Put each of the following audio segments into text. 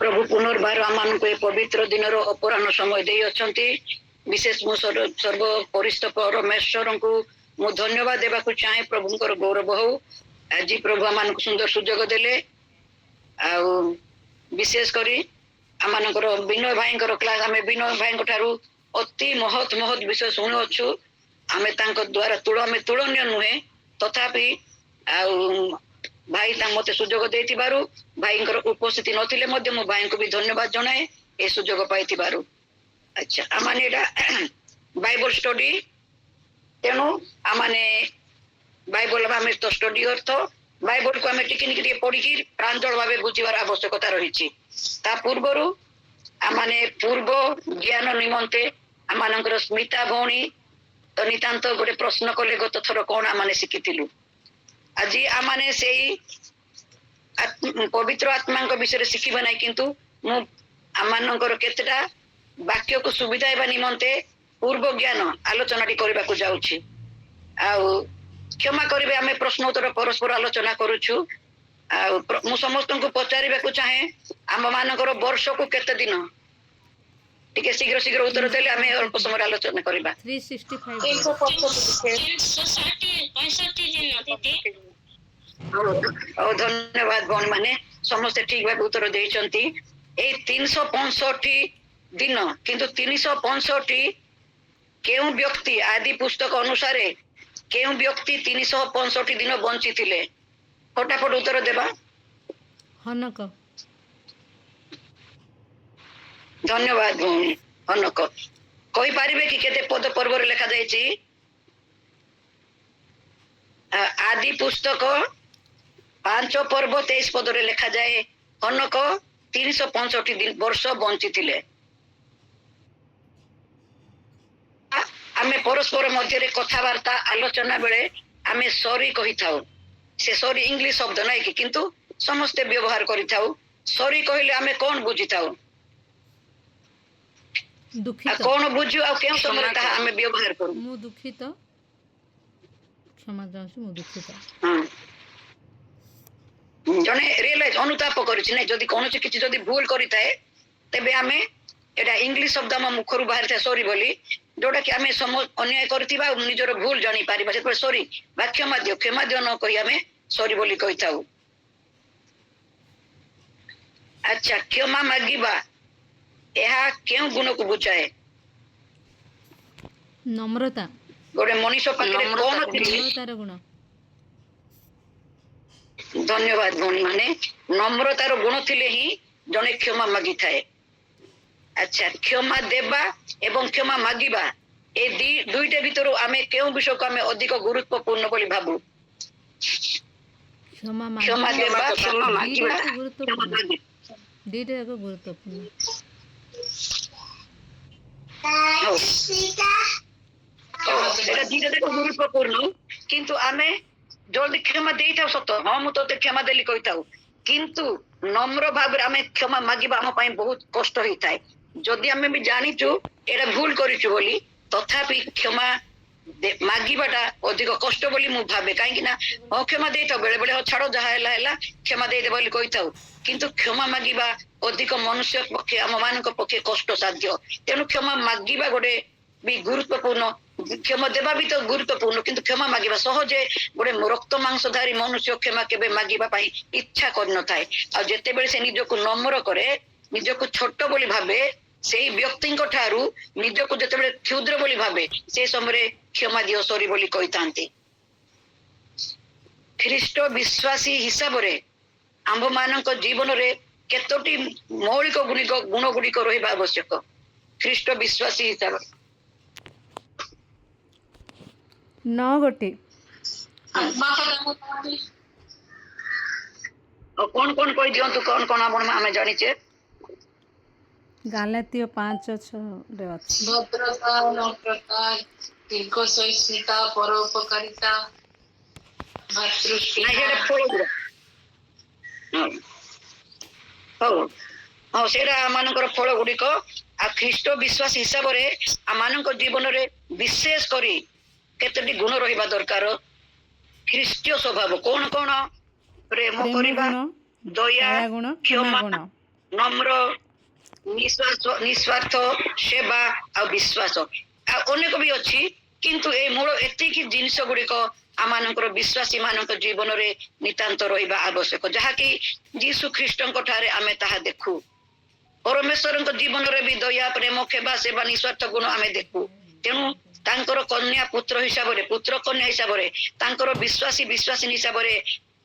प्रभु पुनर्बार आम पवित्र दिन अपराह समय दे अच्छा विशेष मु सर्वरिष्ठ परमेश्वर को मु धन्यवाद देवा चाहे प्रभुंर गौरव हो आज प्रभु आम सुंदर सुजोग देले विशेष करी आम विनय भाई क्लास आम विनय भाई ठारू अति महत महत विषय शुणुअछु आम द्वारा तुलनीय नुहे तथापि भाई मत सुजोग दे भाई उपस्थिति नथिले मो भाई को भी धन्यवाद जनाए ए सुजोग पाई। अच्छा आमाने बाइबल स्टडी तेणु आमाने बाइबल आम तो स्टडी अर्थ बाइबल को आम टिके पढ़ी प्रांजल भाव बुझार आवश्यकता रही पूर्वर आमाने पूर्व ज्ञान निमंते आम स्मिता भौणी तो नितांत गोटे प्रश्न कले गत थर कौन आम शिखी आज आमाने से पवित्र आत्मा विषय शिखा ना किंतु आमर केतेटा वाक्य को सुविधा हेबा निमंते पूर्व ज्ञान आलोचना करने को जाऊँ क्षमा करेंगे आम प्रश्न उत्तर परस्पर आलोचना करुछु मु समस्त को पचार चाहे आम मानकर वर्ष को केते दिन टिके शीघ्र शीघ्र उत्तर देले आम अल्प समय आलोचना करबा 365 धन्यवाद भौणी माने समस्ते ठीक भाव उत्तर देइचंती ए 365 दिन किंतु 365 केउ व्यक्ति आदि पुस्तक अनुसार केउ व्यक्ति 365 दिन बंची थिले फटाफट उत्तर देबा हनक धन्यवाद भौणी हनक कहि पारिबे कि केते पद पर्व रे लिखा जायछि आदि पुस्तक 5 पर्व 23 पद रे लिखा जाए हनक 365 दिन वर्ष बंची थिले आमे परस्पर मध्य कथबार्ता आलोचना बेले आमे सॉरी कहि थाउ से सॉरी इंग्लिश शब्द नहीं कि किंतु समस्ते व्यवहार करि थाउ सॉरी कहले आमे कोन बुझी थाउ दुखित कोन बुझू आ केउ समय ता आमे व्यवहार करू मु दुखित क्षमा चाहूँ मु दुखित जने रियलाइज अनुताप करिछि नै जदी कोनोसी किछि जदी भूल करि थाए तबे आमे एटा इंग्लिश शब्द हम मुखरु बाहर था सॉरी बोली जोटा कि आमे अन्याय करथिबा निजर भूल जानि पारिबा से सॉरी बा क्षमा दियो न कहि आमे सॉरी बोली कहि थाउ। अच्छा क्षमा मागिबा एहा केउ गुण को बुझाए नम्रता गोटे मनीष पाखे कोन नम्रतार गुण धन्यवाद भौणी माने नम्रतार गुण थिले ही जने क्षमा मागी थाए। अच्छा क्षमा देबा एवं क्षमा मागिबा ए दुईटा भीतर आमे केउ विषय को आमे अधिक गुरुत्वपूर्ण बोली भाबू क्षमा देबा क्षमा मागिबा दुईटा जाक गुरुत्वपूर्ण एटा दुईटा जाक गुरुत्वपूर्ण किंतु आमे जल्दी क्षमा दे था सत हाँ मुझे क्षमा देली कही था किंतु नम्र भाव आम क्षमा मागिबा आम पाई बहुत कष्ट होता है जदि आम भी जानीचु एटा भूल करिचु बोली तथापि क्षमा मागिबाटा अधिक कष्ट बोली मु भाबे कहीं ना हाँ क्षमा दे था बेले बेले छाड़ जहाँ है क्षमा दे दे बोली कही था किंतु क्षमा मागिबा अधिक मनुष्य पक्षे आम मान पक्षे कष्ट साध्य तेणु क्षमा मागिबा गोटे भी गुरुत्वपूर्ण क्षमा देवा भी तो गुरुत्वपूर्ण किंतु क्षमा मागिबा सहजे गोटे रक्त मांसधारी मनुष्य क्षमा केबे मागिबा पाई इच्छा कर न थाए आ जेते बेले से निजको नम्र करे निजको छोट बोली भाबे सेही व्यक्ति ठारू निजको जेते बेले क्षुद्र बोली भाबे से समय क्षमा दियो सॉरी बोली कहि तांती। ख्रीष्ट विश्वासी हिसाब रे आंभ मानक जीवन रे केतोटी मौलिक गुण गुड़िक रहिबा आवश्यक ख्रीष्ट विश्वासी हिसाब न गोटे कौन कौन कहि दियंतु कौन कौन आमे जानिचे गालातिय 5:6 रे अछि भद्रता नम्रता दीर्घ सहिष्णुता परोपकारिता हाँ सेटा आमानकर फल गुड़िक आ ख्रीष्ट विश्वास हिसाब रे आमानक जीवन रे विशेष करी केतटी गुण रहिबा दरकार ख्रीष्टीय स्वभाव कौन कौन प्रेम करिबा दया गुण क्षमा गुण নম্র, ନିସ୍ୱାର୍ଥ ସେବା ଆଉ ବିଶ୍ୱାସ ଆଉ ଅନେକ ବି ଅଛି, କିନ୍ତୁ ଏଇ ମୂଳ ଏତିକି ଜିନିଷ ଗୁଡିକ ଆମମାନଙ୍କର ବିଶ୍ୱାସୀ ମାନଙ୍କ ଜୀବନରେ ନିତାନ୍ତ ରହିବା ଆବଶ୍ୟକ, ଯାହାକି ଯୀଶୁ ଖ୍ରୀଷ୍ଟଙ୍କ ଠାରେ ଆମେ ତାହା ଦେଖୁ। ପରମେଶ୍ୱରଙ୍କ ଜୀବନରେ ବି ଦୟା, ପ୍ରେମ, କ୍ଷମା, ସେବା, ନିସ୍ୱାର୍ଥ ଗୁଣ ଆମେ ଦେଖୁ। ତେଣୁ ତାଙ୍କର କନ୍ୟା ପୁତ୍ର ହିସାବରେ, ପୁତ୍ର କନ୍ୟା ହିସାବରେ, ତାଙ୍କର ବିଶ୍ୱାସିନୀ ହିସାବରେ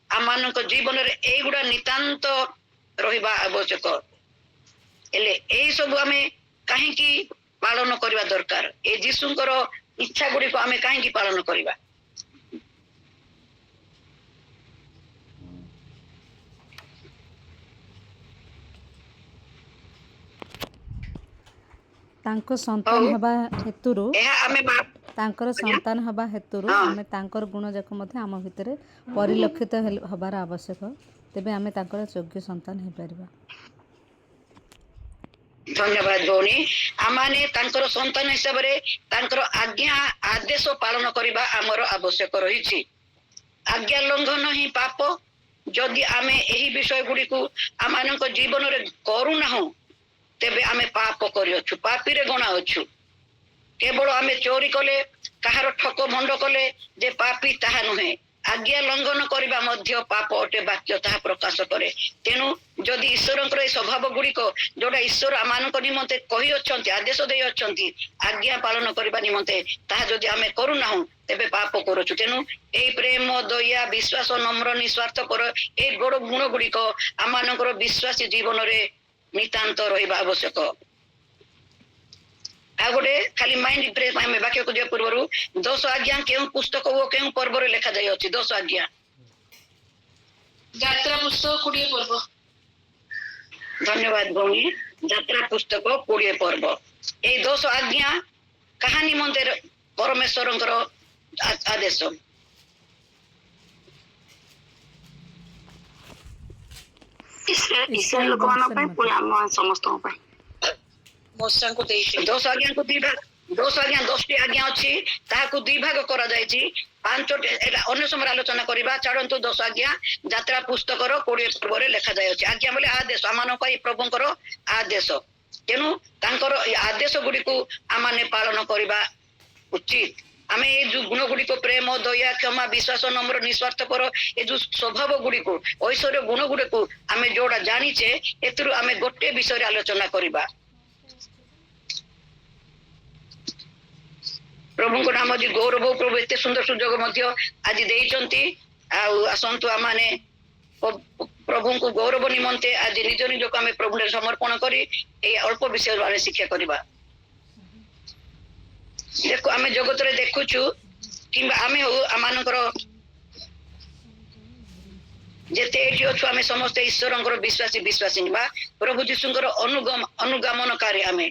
ଆମମାନଙ୍କ ଜୀବନରେ ଏଇଗୁଡା ନିତାନ୍ତ ରହିବା ଆବଶ୍ୟକ। ହେଲେ ଏଇ ସବୁ ଆମେ କାହିଁକି ପାଳନ କରିବା ଦରକାର? ଏ ଯୀଶୁଙ୍କର ଇଚ୍ଛା ଗୁଡିକ ଆମେ କାହିଁକି ପାଳନ କରିବା? ତାଙ୍କ ସନ୍ତାନ ହଉ, ହେବା ହେତୁରୁ ଏହା ଆମେ ତାଙ୍କର ସନ୍ତାନ ହେବା ହେତୁରୁ ହଁ। ଆମେ ତାଙ୍କର ଗୁଣ ଯାକ ମଧ୍ୟ ଆମ ଭିତରେ ପରିଲକ୍ଷିତ ହେବାର ଆବଶ୍ୟକ। ତେବେ ଆମେ ତାଙ୍କର ଯୋଗ୍ୟ ସନ୍ତାନ ହେଇପାରିବା। ଧନ୍ୟବାଦ ଭଉଣୀ। ଆମମାନେ ତାଙ୍କର ସନ୍ତାନ ହିସାବରେ ତାଙ୍କର ଆଜ୍ଞା ଆଦେଶ ପାଳନ କରିବା ଆମର ଆବଶ୍ୟକ ରହିଛି। ଆଜ୍ଞା ଲଙ୍ଘନ ହିଁ ପାପ। ଯଦି ଆମେ ଏହି ବିଷୟ ଗୁଡିକୁ ଆମମାନଙ୍କ ଜୀବନରେ କରୁନାହୁଁ, ତେବେ ଆମେ ପାପ କରିଅଛୁ, ପାପୀରେ ଗଣା ଅଛୁ। କେବଳ ଆମେ ଚୋରି କଲେ, କାହାର ଠକ ଭଣ୍ଡ କଲେ ଯେ ପାପୀ ତାହା ନୁହେଁ। ଆଜ୍ଞା ଲଙ୍ଘନ କରିବା ମଧ୍ୟ ପାପ ଅଟେ, ବାକ୍ୟ ତାହା ପ୍ରକାଶ କରେ। ତେଣୁ ଯଦି ଈଶ୍ୱରଙ୍କର ଏ ସ୍ୱଭାବ ଗୁଡିକ ଯୋଉଟା ଈଶ୍ୱର ଆମମାନଙ୍କ ନିମନ୍ତେ କହିଅଛନ୍ତି, ଆଦେଶ ଦେଇଅଛନ୍ତି ଆଜ୍ଞା ପାଳନ କରିବା ନିମନ୍ତେ, ତାହା ଯଦି ଆମେ କରୁନାହୁଁ ତେବେ ପାପ କରୁଛୁ। ତେଣୁ ଏଇ ପ୍ରେମ, ଦୟା, ବିଶ୍ୱାସ, ନମ୍ର, ନିସ୍ୱାର୍ଥପର ଏଇ ଗୁଣ ଗୁଡିକ ଆମମାନଙ୍କର ବିଶ୍ୱାସୀ ଜୀବନରେ ନିତାନ୍ତ ରହିବା ଆବଶ୍ୟକ। ଆଉ ଗୋଟେ ଖାଲି ମାଇଣ୍ଡ ଫ୍ରେଶ ଆମେ ବାକ୍ୟକୁ ଯିବା ପୂର୍ବରୁ 10 ଆଜ୍ଞା କେଉଁ ପୁସ୍ତକ ଓ କେଉଁ ପର୍ବରେ ଲେଖାଯାଇଅଛି? 10 ଆଜ୍ଞା ଯାତ୍ରା ପୁସ୍ତକ 20 ପର୍ବ। ଧନ୍ୟବାଦ ଭଉଣୀ। ଯାତ୍ରା ପୁସ୍ତକ 20 ପର୍ବ। ଏଇ 10 ଆଜ୍ଞା କାହା ନିମନ୍ତେ ପରମେଶ୍ୱରଙ୍କର ଆଦେଶ? ଇସ୍ରାଏଲ ଲୋକମାନଙ୍କ ପାଇଁ, ପୁଣି ଆମ ସମସ୍ତଙ୍କ ପାଇଁ। ମୂଷାଙ୍କୁ ଦେଇଥିଲେ। 10 ଆଜ୍ଞାକୁ 2 ଭାଗ, 10 ଆଜ୍ଞା 10ଟି ଆଜ୍ଞା ଅଛି, ତାହାକୁ 2 ଭାଗ କରାଯାଇଛି। 5ଟି ଅନ୍ୟ ସମୟରେ ଆଲୋଚନା କରିବା। ଛାଡ଼ନ୍ତୁ, 10 ଆଜ୍ଞା ଯାତ୍ରା ପୁସ୍ତକର 20 ପର୍ବରେ ଲେଖାଯାଇଅଛି। ଆଜ୍ଞା ବୋଲେ ଆଦେଶ, ଆମମାନଙ୍କ ପାଇଁ ପ୍ରଭୁଙ୍କର ଆଦେଶ। ତେଣୁ ତାଙ୍କର ଏ ଆଦେଶ ଗୁଡିକୁ ଆମମାନେ ପାଳନ କରିବା ଉଚିତ। ଆମେ ଏଇ ଯୋଉ ଗୁଣ ଗୁଡିକ ପ୍ରେମ, ଦୟା, କ୍ଷମା, ବିଶ୍ୱାସ, ନମ୍ର, ନିସ୍ୱାର୍ଥପର ଏ ଯୋଉ ସ୍ୱଭାବ ଗୁଡିକୁ, ଐଶ୍ୱର୍ଯ୍ୟ ଗୁଣ ଗୁଡିକୁ ଆମେ ଯୋଉଟା ଜାଣିଛେ, ଏଥିରୁ ଆମେ ଗୋଟେ ବିଷୟରେ ଆଲୋଚନା କରିବା। ପ୍ରଭୁଙ୍କ ନାମ ଯେ ଗୌରବ। ପ୍ରଭୁ ଏତେ ସୁନ୍ଦର ସୁଯୋଗ ମଧ୍ୟ ଆଜି ଦେଇଛନ୍ତି। ଆଉ ଆସନ୍ତୁ ଆମମାନେ ପ୍ରଭୁଙ୍କୁ ଗୌରବ ନିମନ୍ତେ ଆଜି ନିଜ ନିଜକୁ ଆମେ ପ୍ରଭୁରେ ସମର୍ପଣ କରି ଏଇ ଅଳ୍ପ ବିଷୟରୁ ଆମେ ଶିକ୍ଷା କରିବା। ଦେଖୁ, ଆମେ ଜଗତରେ ଦେଖୁଛୁ, କିମ୍ବା ଆମେ ହଉ ଆମମାନଙ୍କର ଯେତେ ଏଠି ଅଛୁ, ଆମେ ସମସ୍ତେ ଈଶ୍ୱରଙ୍କର ବିଶ୍ୱାସିନୀ ବା ପ୍ରଭୁ ଯୀଶୁଙ୍କର ଅନୁଗମନକାରୀ। ଆମେ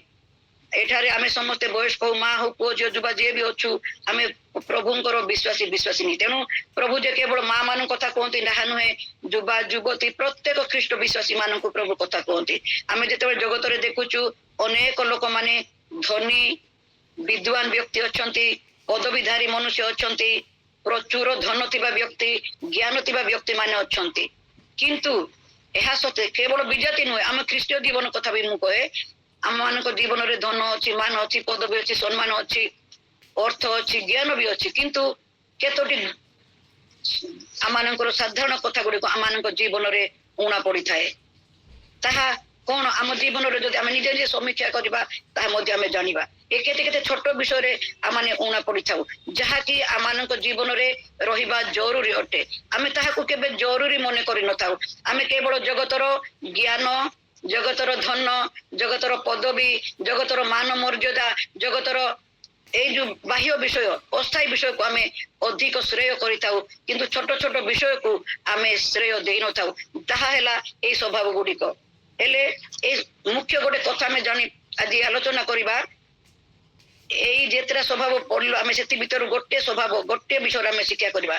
ଏଠାରେ ଆମେ ସମସ୍ତେ ବୟସ୍କ ହଉ, ମା ହଉ, ପୁଅ ଝିଅ ଯୁବା ଯିଏ ବି ଅଛୁ, ଆମେ ପ୍ରଭୁଙ୍କର ବିଶ୍ୱାସିନୀ। ତେଣୁ ପ୍ରଭୁ ଯେ କେବଳ ମା ମାନଙ୍କ କଥା କୁହନ୍ତି ତାହା ନୁହେଁ, ଯୁବା ଯୁବତୀ ପ୍ରତ୍ୟେକ ଖ୍ରୀଷ୍ଟ ବିଶ୍ୱାସୀ ମାନଙ୍କୁ ପ୍ରଭୁ କଥା କୁହନ୍ତି। ଆମେ ଯେତେବେଳେ ଜଗତରେ ଦେଖୁଛୁ, ଅନେକ ଲୋକମାନେ ଧନୀ ବିଦ୍ୱାନ ବ୍ୟକ୍ତି ଅଛନ୍ତି, ପଦବୀଧାରୀ ମନୁଷ୍ୟ ଅଛନ୍ତି, ପ୍ରଚୁର ଧନ ଥିବା ବ୍ୟକ୍ତି, ଜ୍ଞାନ ଥିବା ବ୍ୟକ୍ତି ମାନେ ଅଛନ୍ତି। କିନ୍ତୁ ଏହା ସତ୍ତ୍ୱେ କେବଳ ବିଜାତି ନୁହେଁ, ଆମ ଖ୍ରୀଷ୍ଟୀୟ ଜୀବନ କଥା ବି ମୁଁ କହେ, ଆମମାନଙ୍କ ଜୀବନରେ ଧନ ଅଛି, ମାନ ଅଛି, ପଦବୀ ଅଛି, ସମ୍ମାନ ଅଛି, ଅର୍ଥ ଅଛି, ଜ୍ଞାନ ବି ଅଛି। କିନ୍ତୁ କେତୋଟି ଆମମାନଙ୍କର ସାଧାରଣ କଥା ଗୁଡିକ ଆମମାନଙ୍କ ଜୀବନରେ ଊଣା ପଡିଥାଏ। ତାହା କଣ? ଆମ ଜୀବନରେ ଯଦି ଆମେ ନିଜେ ନିଜେ ସମୀକ୍ଷା କରିବା, ତାହା ମଧ୍ୟ ଆମେ ଜାଣିବା। ଏ କେତେ ଛୋଟ ବିଷୟରେ ଆମେ ଊଣା ପଡିଥାଉ, ଯାହାକି ଆମମାନଙ୍କ ଜୀବନରେ ରହିବା ଜରୁରୀ ଅଟେ। ଆମେ ତାହାକୁ କେବେ ଜରୁରୀ ମନେ କରିନଥାଉ। ଆମେ କେବଳ ଜଗତର ଜ୍ଞାନ, ଜଗତର ଧନ, ଜଗତର ପଦବୀ, ଜଗତର ମାନ ମର୍ଯ୍ୟାଦା, ଜଗତର ଏଇ ଯୋଉ ବାହ୍ୟ ବିଷୟ, ଅସ୍ଥାୟୀ ବିଷୟକୁ ଆମେ ଅଧିକ ଶ୍ରେୟ କରିଥାଉ, କିନ୍ତୁ ଛୋଟ ଛୋଟ ବିଷୟକୁ ଆମେ ଶ୍ରେୟ ଦେଇନଥାଉ। ତାହା ହେଲା ଏଇ ସ୍ୱଭାବ ଗୁଡିକ। ହେଲେ ଏଇ ମୁଖ୍ୟ ଗୋଟେ କଥା ଆମେ ଜାଣି ଆଜି ଆଲୋଚନା କରିବା। ଏଇ ଯେତେଟା ସ୍ୱଭାବ ପଢିଲୁ, ଆମେ ସେଥି ଭିତରୁ ଗୋଟେ ସ୍ୱଭାବ, ଗୋଟେ ବିଷୟରେ ଆମେ ଶିକ୍ଷା କରିବା,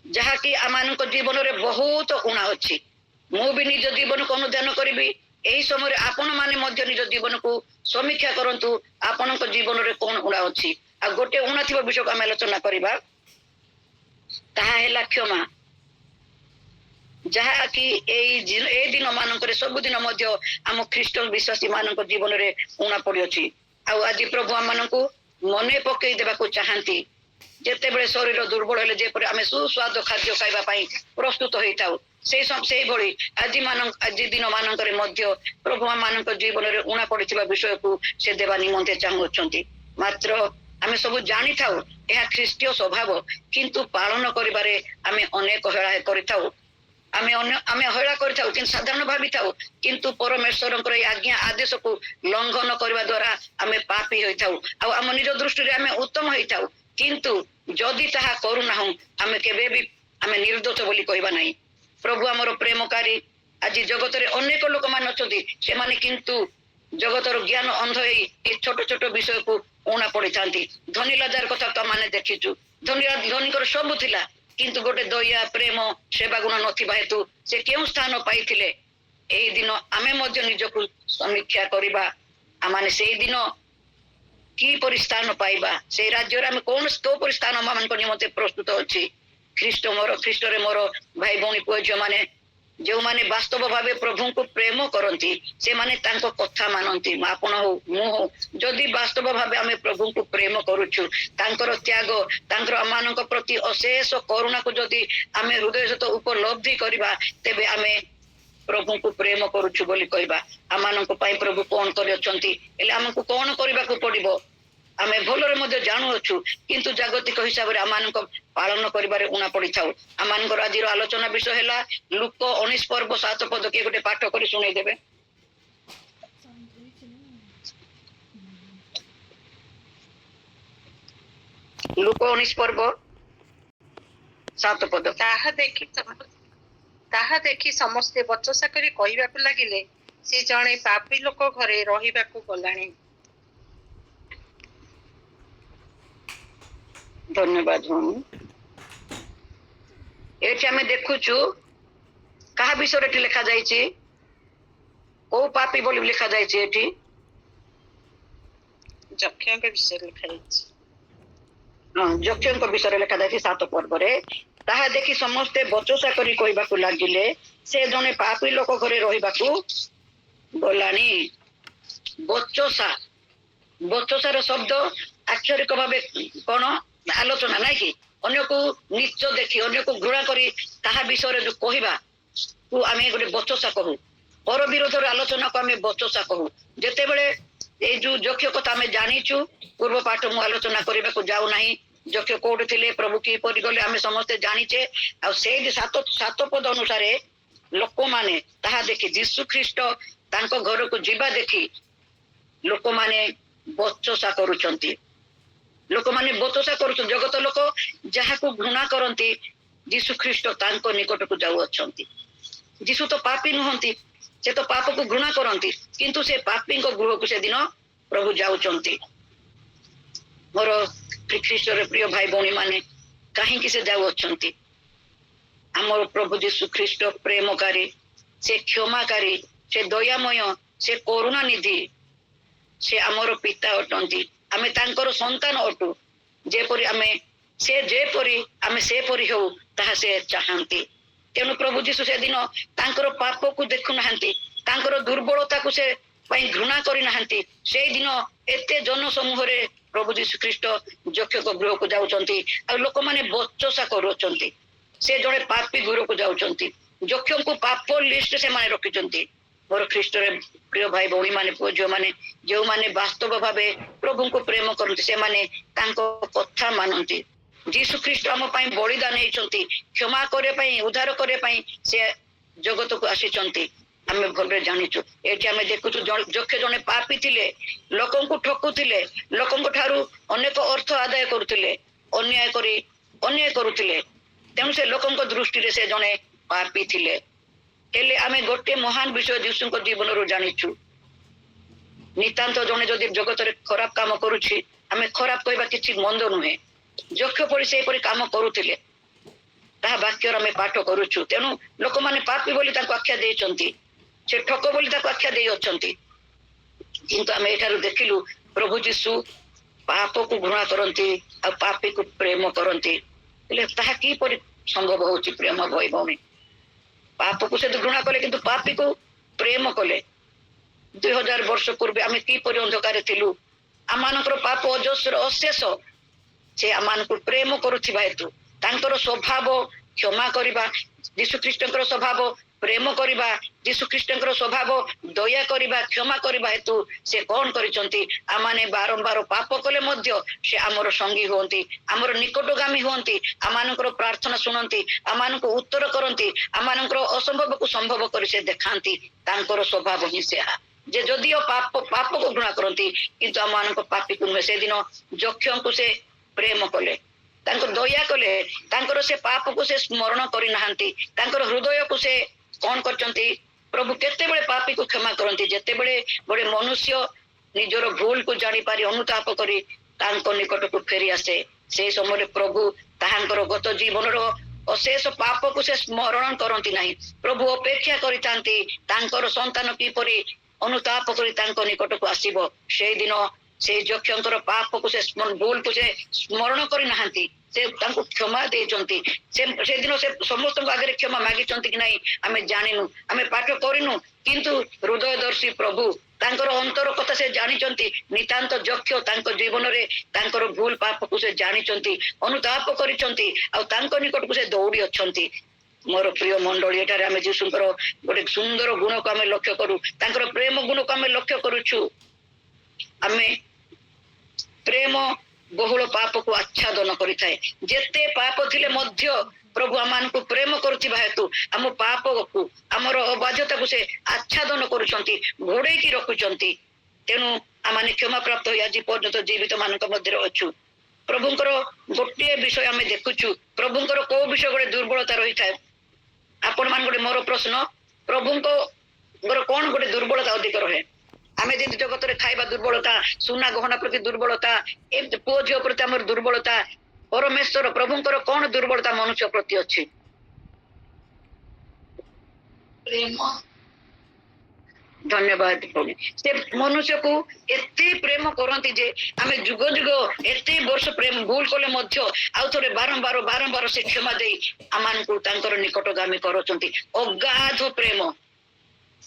ଯାହାକି ଆମମାନଙ୍କ ଜୀବନରେ ବହୁତ ଊଣା ଅଛି। ମୁଁ ବି ନିଜ ଜୀବନକୁ ଅନୁଧ୍ୟାନ କରିବି। ଏହି ସମୟରେ ଆପଣ ମାନେ ମଧ୍ୟ ନିଜ ଜୀବନକୁ ସମୀକ୍ଷା କରନ୍ତୁ, ଆପଣଙ୍କ ଜୀବନରେ କଣ ଊଣା ଅଛି। ଆଉ ଗୋଟେ ଊଣା ଥିବା ବିଷୟକୁ ଆମେ ଆଲୋଚନା କରିବା, ତାହା ହେଲା କ୍ଷମା। ଯାହାକି ଏଇ ଦିନ ମାନଙ୍କରେ ସବୁଦିନ ମଧ୍ୟ ଆମ ଖ୍ରୀଷ୍ଟ ବିଶ୍ୱାସୀ ମାନଙ୍କ ଜୀବନରେ ଉଣା ପଡିଅଛି। ଆଉ ଆଜି ପ୍ରଭୁ ଆମମାନଙ୍କୁ ମନେ ପକେଇ ଦେବାକୁ ଚାହାନ୍ତି, ଯେତେବେଳେ ଶରୀର ଦୁର୍ବଳ ହେଲେ ଯେପରି ଆମେ ସୁସ୍ୱାଦ ଖାଦ୍ୟ ଖାଇବା ପାଇଁ ପ୍ରସ୍ତୁତ ହେଇଥାଉ, ସେଇଭଳି ଆଜି ଦିନ ମାନଙ୍କରେ ମଧ୍ୟ ପ୍ରଭୁ ମାନଙ୍କ ଜୀବନରେ ଉଣା ପଡିଥିବା ବିଷୟକୁ ସେ ଦେବା ନିମନ୍ତେ ଚାହୁଁଅଛନ୍ତି। ମାତ୍ର ଆମେ ସବୁ ଜାଣିଥାଉ ଏହା ଖ୍ରୀଷ୍ଟୀୟ ସ୍ୱଭାବ, କିନ୍ତୁ ପାଳନ କରିବାରେ ଆମେ ଅନେକ ହେଳା କରିଥାଉ। ଆମେ ହେଳା କରିଥାଉ, କିନ୍ତୁ ସାଧାରଣ ଭାବିଥାଉ, କିନ୍ତୁ ପରମେଶ୍ୱରଙ୍କର ଏହି ଆଜ୍ଞା ଆଦେଶକୁ ଲଙ୍ଘନ କରିବା ଦ୍ୱାରା ଆମେ ପାପୀ ହୋଇଥାଉ। ଆଉ ଆମ ନିଜ ଦୃଷ୍ଟିରେ ଆମେ ଉତ୍ତମ ହେଇଥାଉ, କିନ୍ତୁ ଯଦି ତାହା କରୁନାହୁଁ ଆମେ କେବେ ବି ଆମେ ନିର୍ଦ୍ଦୋଷ ବୋଲି କହିବା ନାହିଁ। ପ୍ରଭୁ ଆମର ପ୍ରେମକାରୀ। ଆଜି ଜଗତରେ ଅନେକ ଲୋକମାନେ ଅଛନ୍ତି, ସେମାନେ କିନ୍ତୁ ଜଗତର ଜ୍ଞାନ ଅନ୍ଧ ହେଇ ଏ ଛୋଟ ଛୋଟ ବିଷୟକୁ ଉଣା ପଡିଥାନ୍ତି। ଧନୀ ଲାଜାର କଥା ତ ମାନେ ଦେଖିଛୁ, ଧନୀଙ୍କର ସବୁ ଥିଲା, କିନ୍ତୁ ଗୋଟେ ଦୟା ପ୍ରେମ ସେବା ଗୁଣ ନଥିବା ହେତୁ ସେ କେଉଁ ସ୍ଥାନ ପାଇଥିଲେ? ଏହି ଦିନ ଆମେ ମଧ୍ୟ ନିଜକୁ ସମୀକ୍ଷା କରିବା। ଆମେ ସେଇ ଦିନ କିପରି ସ୍ଥାନ ପାଇବା, ସେଇ ରାଜ୍ୟରେ ଆମେ କୋଉପରି ସ୍ଥାନ ଆମମାନଙ୍କ ନିମନ୍ତେ ପ୍ରସ୍ତୁତ ଅଛି? ଖ୍ରୀଷ୍ଟରେ ମୋର ଭାଇ ଭଉଣୀ ପୁଅ ଝିଅ ମାନେ, ଯେଉଁମାନେ ବାସ୍ତବ ଭାବେ ପ୍ରଭୁଙ୍କୁ ପ୍ରେମ କରନ୍ତି, ସେମାନେ ତାଙ୍କ କଥା ମାନନ୍ତି। ଆପଣ ହଉ ମୁଁ ହଉ, ଯଦି ବାସ୍ତବ ଭାବେ ଆମେ ପ୍ରଭୁଙ୍କୁ ପ୍ରେମ କରୁଛୁ, ତାଙ୍କର ତ୍ୟାଗ, ତାଙ୍କର ଆମମାନଙ୍କ ପ୍ରତି ଅଶେଷ କରୁଣାକୁ ଯଦି ଆମେ ହୃଦୟ ସହିତ ଉପଲବ୍ଧି କରିବା, ତେବେ ଆମେ ପ୍ରଭୁଙ୍କୁ ପ୍ରେମ କରୁଛୁ ବୋଲି କହିବା। ଆମମାନଙ୍କ ପାଇଁ ପ୍ରଭୁ କଣ କରିଅଛନ୍ତି, ହେଲେ ଆମକୁ କଣ କରିବାକୁ ପଡିବ ଆମେ ଭଲରେ ମଧ୍ୟ ଜାଣୁଅଛୁ, କିନ୍ତୁ ଜାଗତିକ ହିସାବରେ ଆମମାନଙ୍କ ପାଳନ କରିବାରେ ଉଣା ପଡିଥାଉ। ଆମମାନଙ୍କର ଆଜିର ଆଲୋଚନା ବିଷୟ ହେଲା ଲୁକ 19 ପର୍ବ 7 ପଦ। କିଏ ଗୋଟେ ପାଠ କରି ଶୁଣେଇଦେବେ? ଲୁକ 19 ପର୍ବ 7 ପଦ। ତାହା ଦେଖି ସମସ୍ତେ ବଚସା କରି କହିବାକୁ ଲାଗିଲେ, ସେ ଜଣେ ପାପୀ ଲୋକ ଘରେ ରହିବାକୁ ଗଲାଣି। ଧନ୍ୟବାଦ ଭଉଣୀ। ଏଠି ଆମେ ଦେଖୁଛୁ କାହା ବିଷୟରେ ଏଠି ଲେଖା ଯାଇଛି? କୋଉ ପାପୀ ବୋଲି ଲେଖା ଯାଇଛି? ଏଠି ଯକ୍ଷଙ୍କ ବିଷୟରେ ଲେଖାଯାଇଛି। ଯକ୍ଷଙ୍କ ବିଷୟରେ ଲେଖାଯାଇଛି 7 ପର୍ବରେ। ତାହା ଦେଖି ସମସ୍ତେ ବଚସା କରି କହିବାକୁ ଲାଗିଲେ, ସେ ଜଣେ ପାପୀ ଲୋକ ଘରେ ରହିବାକୁ ଗଲାଣି। ବଚସାର ଶବ୍ଦ ଆକ୍ଷରିକ ଭାବେ କଣ? ଆଲୋଚନା, ନାଇଁ କି? ଅନ୍ୟକୁ ନିଚ ଦେଖି, ଅନ୍ୟକୁ ଘୃଣା କରି ତାହା ବିଷୟରେ ଯୋଉ କହିବା ଆମେ ଗୋଟେ ବଚସା କହୁ। ପର ବିରୋଧରେ ଆଲୋଚନାକୁ ଆମେ ବଚସା କହୁ। ଯେତେବେଳେ ଏଇ ଯୋଉ ଯକ୍ଷ କଥା ଆମେ ଜାଣିଛୁ, ପୂର୍ବ ପାଠ ମୁଁ ଆଲୋଚନା କରିବାକୁ ଯାଉନାହିଁ। ଯକ୍ଷ କୋଉଠି ଥିଲେ, ପ୍ରଭୁ କିପରି ଗଲେ, ଆମେ ସମସ୍ତେ ଜାଣିଛେ। ଆଉ ସେଇ 7 ପଦ ଅନୁସାରେ ଲୋକମାନେ ତାହା ଦେଖି, ଯୀଶୁ ଖ୍ରୀଷ୍ଟ ତାଙ୍କ ଘରକୁ ଯିବା ଦେଖି ଲୋକମାନେ ବଚସା କରୁଛନ୍ତି। ଜଗତ ଲୋକ ଯାହାକୁ ଘୃଣା କରନ୍ତି, ଯୀଶୁ ଖ୍ରୀଷ୍ଟ ତାଙ୍କ ନିକଟକୁ ଯାଉଅଛନ୍ତି। ଯୀଶୁ ତ ପାପୀ ନୁହନ୍ତି, ସେ ତ ପାପକୁ ଘୃଣା କରନ୍ତି, କିନ୍ତୁ ସେ ପାପୀଙ୍କ ଗୃହକୁ ସେଦିନ ପ୍ରଭୁ ଯାଉଛନ୍ତି। ମୋର ଖ୍ରୀଷ୍ଟରେ ପ୍ରିୟ ଭାଇ ଭଉଣୀ ମାନେ, କାହିଁକି ସେ ଯାଉଅଛନ୍ତି? ଆମର ପ୍ରଭୁ ଯୀଶୁ ଖ୍ରୀଷ୍ଟ ପ୍ରେମକାରୀ, ସେ କ୍ଷମାକାରୀ, ସେ ଦୟାମୟ, ସେ କରୁଣାନିଧି, ସେ ଆମର ପିତା ଅଟନ୍ତି। ଆମେ ତାଙ୍କର ସନ୍ତାନ ଅଟୁ। ଯେପରି ଆମେ ସେପରି ହଉ ତାହା ସେ ଚାହାନ୍ତି। ତେଣୁ ପ୍ରଭୁ ଯୀଶୁ ସେଦିନ ତାଙ୍କର ପାପକୁ ଦେଖୁନାହାନ୍ତି, ତାଙ୍କର ଦୁର୍ବଳତାକୁ ସେ ପାଇଁ ଘୃଣା କରିନାହାନ୍ତି। ସେଇଦିନ ଏତେ ଜନସମୂହରେ ପ୍ରଭୁ ଯୀଶୁ ଖ୍ରୀଷ୍ଟ ଯକ୍ଷଙ୍କ ଗୃହକୁ ଯାଉଛନ୍ତି, ଆଉ ଲୋକମାନେ ବଚସା କରୁଅଛନ୍ତି। ସେ ଜଣେ ପାପୀ ଗୃହକୁ ଯାଉଛନ୍ତି। ଯକ୍ଷଙ୍କୁ ପାପ ଲିଷ୍ଟ ସେମାନେ ରଖିଛନ୍ତି। ମୋର ଖ୍ରୀଷ୍ଟରେ ପ୍ରିୟ ଭାଇ ଭଉଣୀ ମାନେ, ପୁଅ ଝିଅ ମାନେ, ଯେଉଁମାନେ ବାସ୍ତବ ଭାବେ ପ୍ରଭୁଙ୍କୁ ପ୍ରେମ କରନ୍ତି, ସେମାନେ ତାଙ୍କ କଥା ମାନନ୍ତି। ଯୀଶୁ ଖ୍ରୀଷ୍ଟ ଆମ ପାଇଁ ବଳିଦାନ ହେଇଛନ୍ତି, କ୍ଷମା କରିବା ପାଇଁ, ଉଦ୍ଧାର କରିବା ପାଇଁ ସେ ଜଗତକୁ ଆସିଛନ୍ତି। ଆମେ ଭଲରେ ଜାଣିଛୁ। ଏଠି ଆମେ ଦେଖୁଛୁ ଯକ୍ଷ ଜଣେ ପାପୀ ଥିଲେ, ଲୋକଙ୍କୁ ଠକୁଥିଲେ, ଲୋକଙ୍କ ଠାରୁ ଅନେକ ଅର୍ଥ ଆଦାୟ କରୁଥିଲେ, ଅନ୍ୟାୟ କରୁଥିଲେ। ତେଣୁ ସେ ଲୋକଙ୍କ ଦୃଷ୍ଟିରେ ସେ ଜଣେ ପାପୀ ଥିଲେ। ହେଲେ ଆମେ ଗୋଟେ ମହାନ ବିଷୟ ଯୀଶୁଙ୍କ ଜୀବନରୁ ଜାଣିଛୁ। ନିତାନ୍ତ ଜଣେ ଯଦି ଜଗତରେ ଖରାପ କାମ କରୁଛି, ଆମେ ଖରାପ କହିବା କିଛି ମନ୍ଦ ନୁହେଁ। ଯକ୍ଷ ପରି ସେପରି କାମ କରୁଥିଲେ, ତାହା ବାକ୍ୟର ଆମେ ପାଠ କରୁଛୁ। ତେଣୁ ଲୋକମାନେ ପାପୀ ବୋଲି ତାଙ୍କୁ ଆଖ୍ୟା ଦେଇଛନ୍ତି, ସେ ଠକ ବୋଲି ତାକୁ ଆଖ୍ୟା ଦେଇଅଛନ୍ତି। କିନ୍ତୁ ଆମେ ଏଠାରୁ ଦେଖିଲୁ ପ୍ରଭୁ ଯୀଶୁ ପାପକୁ ଘୃଣା କରନ୍ତି, ଆଉ ପାପୀକୁ ପ୍ରେମ କରନ୍ତି। ହେଲେ ତାହା କିପରି ସମ୍ଭବ ହଉଛି? ପ୍ରେମ ଭାଇ ଭଉଣୀ, पाप को से घृणा कले किंतु पापी को प्रेम कले 2000 वर्ष पूर्वे आम किपरि अंधकार थिलु आमानकर पाप अजस्र अशेष से आमानकु प्रेम करुथिबा हेतु तांकर स्वभाव क्षमा करिबा यीशु ख्रीष्टकर स्वभाव प्रेम करिबा यीशु ख्रीष्टकर स्वभाव दया करिबा क्षमा करिबा हेतु से कौन करिसंती आमाने बारंबार पाप कले मध्य से आमर संगी होंती आमर निकटगामी होंती आमानकर प्रार्थना सुनंती आमानकु उत्तर करंती आमानकर असंभव को संभव करि से देखांती तांकर स्वभाव ही सेहा जे जदिओ पाप पाप को घृणा करंती किंतु आमानक पापी को नुहे से दिन जक्षों को से प्रेम कले तांकर दया कले तांकर से पाप को से स्मरण करि नाहंती तांकर हृदय को से कौन करचंती प्रभु केते बेले पापी को क्षमा करंती जेते बेले बड़े मनुष्य निजर भूल को जानि पारि अनुताप करी तांको निकट को फेरी आसे से समय प्रभु ताहांकर गत जीवन रो अशेष पाप को से स्मरण करंती नाही प्रभु अपेक्षा करितांती तांकर संतान किपरि अनुताप करी तांको निकट को आसीबो से दिन से जक्षंकर पाप को से भूल को से स्मरण करि नाहंती से तांको क्षमा देचंती से दिन से समस्त आगे क्षमा मागिचंती कि नहीं आमे जानिनु आमे पाठ करिनु किंतु हृदयदर्शी प्रभु तांकर अंतर कथा से जानिचंती नितांत जक्ष तांको जीवन रे तांकर भूल पाप को से जानिचंती अनुताप करिचंती आ तांको निकट को से दौड़ी अछंती मोर प्रिय मंडली एटारे आमे जीशुंकर गोटे सुंदर गुण को आमे लक्ष्य करू तांकर प्रेम गुण को आमे लक्ष्य करूछु आमे प्रेम बहुल पाप को आच्छादन करिथाए जेते पाप थिले मध्य प्रभु आमानकु प्रेम करुथिबा हेतु आम पाप को आमर अबाध्यता को से आच्छादन करूछंती घोड़े की रखुछंती तेनु आमाने क्षमा प्राप्त होई आज पर्यंत जीवित मानक मध्य अछु प्रभुंकर गोटे विषय आमे देखुछु प्रभुंकर को विषय गोटे दुर्बलता रही थाए आपण मान गोटे मोर प्रश्न प्रभुंकर कौन गोटे दुर्बलता अधिक रहे आमे जेंति जगत रे खाइबा दुर्बलता सुना गहना प्रति दुर्बलता ए पुओ झियो प्रति हमर दुर्बलता परमेश्वर प्रभुंकर कौन दुर्बलता मनुष्य प्रति अछि प्रेम धन्यवाद प्रभु से मनुष्य को एते प्रेम करंती जे आमे जुग जुग एते वर्ष प्रेम भूल कले मध्य आउ थोड़े बारंबार से क्षमा देई आमान को तांकर निकटगामी करचंती अगाध प्रेम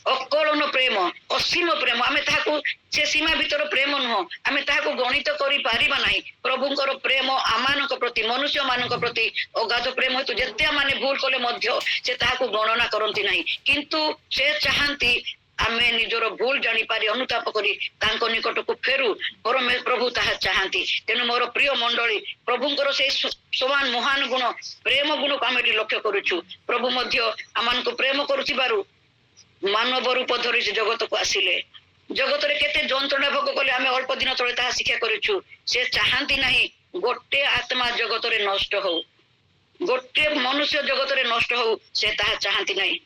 अकलन प्रेम असीम प्रेम आमे ताहाकु से सीमा भीतर प्रेम नुह आमे ताहाकु गणित करि पारिबा नाही प्रभुंकर प्रेम आमानक प्रति मनुष्य मानक प्रति अगाध प्रेम हेतु जेते माने भूल कले मध्य से ताहाकु गणना करंती नाही किंतु से चाहंती आमे निजर भूल जानी पारि अनुताप करी तांको निकट को फेरु प्रभु ताहा चाहंती तेनु मोर प्रिय मंडली प्रभुंकर से समान महान गुण प्रेम गुण को आमे लक्ष्य करूछु प्रभु मध्य आमान को प्रेम करूथिबारु मानव रूप धरी से जगत को आसिले जगत रे केते जंत्रणा भोग कले आमे अल्प दिन तळे ताहा शिक्षा करूछु से चाहंती नाही गोटे आत्मा जगत रे नष्ट हो गोटे मनुष्य जगत रे नष्ट हो से ताहा चाहंती नाही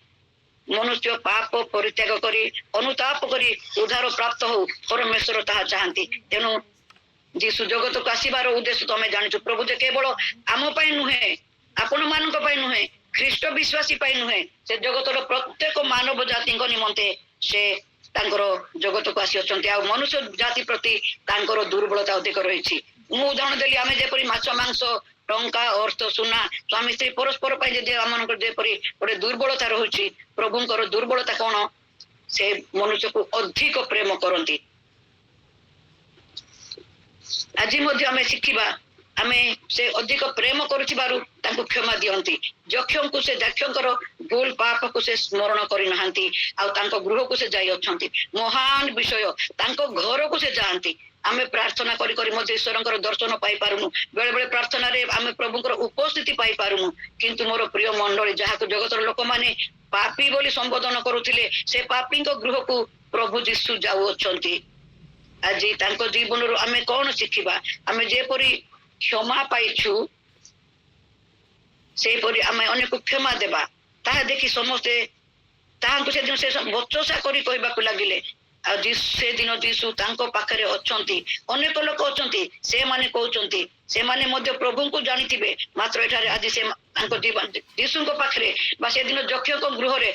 मनुष्य पाप परित्याग करी अनुताप करी उद्धार प्राप्त हो परमेश्वर ताहा चाहंती तेनु जीशु जगत को आसीबार उद्देश्य तो आमे जानिछु प्रभु जे केवल आम पई नुहे आपण मानक पई नुहे ख्रीष्ट विश्वासी पाई नुहे से जगतर प्रत्येक मानव जाति निमंते से तांकर जगत को आसी अछंती आ मनुष्य जाति प्रति तांकर दुर्बलता अधिक रही मु उदाहरण देली आमे जेपरी माछ मांस टंका अर्थ सुना स्वामी स्त्री परस्पर पाई जे आमनकर जेपरी गोटे दुर्बलता रहुची प्रभुंकर दुर्बलता कोन से मनुष्य को अधिक प्रेम करंती आज मध्य आमे शिखिबा आमे से अधिक प्रेम करुथिबारु तांको क्षमा दियंती जक्षों को से दक्षंकर भूल पाप को से स्मरण करि नाहंती आ तांको गृह को से जाई अछंती महान विषय तांको घर को से जानती आमे प्रार्थना करी करी मध्य ईश्वरंकर दर्शन पाई पारुनु बेले बेले प्रार्थना रे आमे प्रभुंकर उपस्थिति पाई पारुनु किंतु मोर प्रिय मंडली जहा को जगतर लोक माने पापी बोली संबोधन करुथिले से पापी को गृह को प्रभु यीशु जाऊ अछंती आज तांको जीवन रो आमे कोन शिखिबा आमे जेपरी क्षमा पाइछु से परि आमे अनेक क्षमा देबा ताहा देखि समस्ते ताहांको से दिन से बचसा करी कहबा को लागिले आ से दिन जीशु तांको पाखरे अछंती अनेक लोक अछंती से माने कहउचंती से माने मध्य प्रभु को जानिथिबे मात्र एठारे आज से तांको जीवन जीशु को पाखरे बा से दिन जक्ष को गृह रे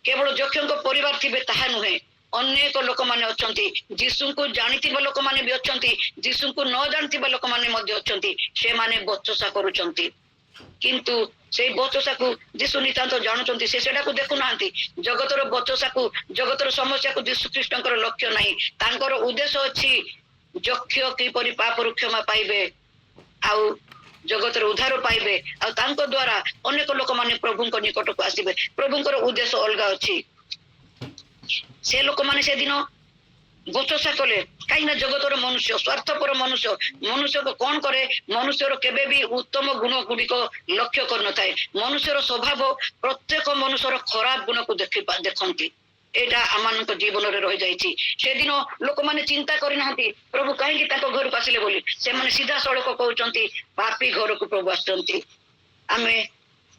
केवल जक्ष को परिवार थिबे ताहा नुहे अनेक लोक माने अछंती जीशु को जानिथिबा लोक माने भी अछंती जीशु को न जानिथिबा लोक माने मध्य अछंती से माने बचसा करूचंती କିନ୍ତୁ ସେଇ ବଚସାକୁ ଯୀଶୁ ନିତାନ୍ତ ଜାଣୁଛନ୍ତି, ସେ ସେଟାକୁ ଦେଖୁନାହାନ୍ତି। ଜଗତର ବଚସାକୁ, ଜଗତର ସମସ୍ୟାକୁ ଯୀଶୁ ଖ୍ରୀଷ୍ଟଙ୍କର ଲକ୍ଷ୍ୟ ନାହିଁ। ତାଙ୍କର ଉଦ୍ଦେଶ୍ୟ ଅଛି ଯକ୍ଷ କିପରି ପାପରୁ କ୍ଷମା ପାଇବେ ଆଉ ଜଗତର ଉଦ୍ଧାର ପାଇବେ, ଆଉ ତାଙ୍କ ଦ୍ୱାରା ଅନେକ ଲୋକମାନେ ପ୍ରଭୁଙ୍କ ନିକଟକୁ ଆସିବେ। ପ୍ରଭୁଙ୍କର ଉଦ୍ଦେଶ୍ୟ ଅଲଗା ଅଛି। ସେ ଲୋକମାନେ ସେଦିନ ବଚସା କଲେ, କାହିଁକି ନା ଜଗତର ମନୁଷ୍ୟ ସ୍ୱାର୍ଥପର ମନୁଷ୍ୟ, ମନୁଷ୍ୟକୁ କଣ କରେ, ମନୁଷ୍ୟର କେବେ ବି ଉତ୍ତମ ଗୁଣ ଗୁଡିକ ଲକ୍ଷ୍ୟ କରିନଥାଏ। ମନୁଷ୍ୟର ସ୍ୱଭାବ ପ୍ରତ୍ୟେକ ମନୁଷ୍ୟର ଖରାପ ଗୁଣକୁ ଦେଖନ୍ତି। ଏଇଟା ଆମମାନଙ୍କ ଜୀବନରେ ରହିଯାଇଛି। ସେଦିନ ଲୋକମାନେ ଚିନ୍ତା କରିନାହାନ୍ତି ପ୍ରଭୁ କାହିଁକି ତାଙ୍କ ଘରକୁ ଆସିଲେ ବୋଲି। ସେମାନେ ସିଧାସଳଖ କହୁଛନ୍ତି ପାପୀ ଘରକୁ ପ୍ରଭୁ ଆସୁଛନ୍ତି। ଆମେ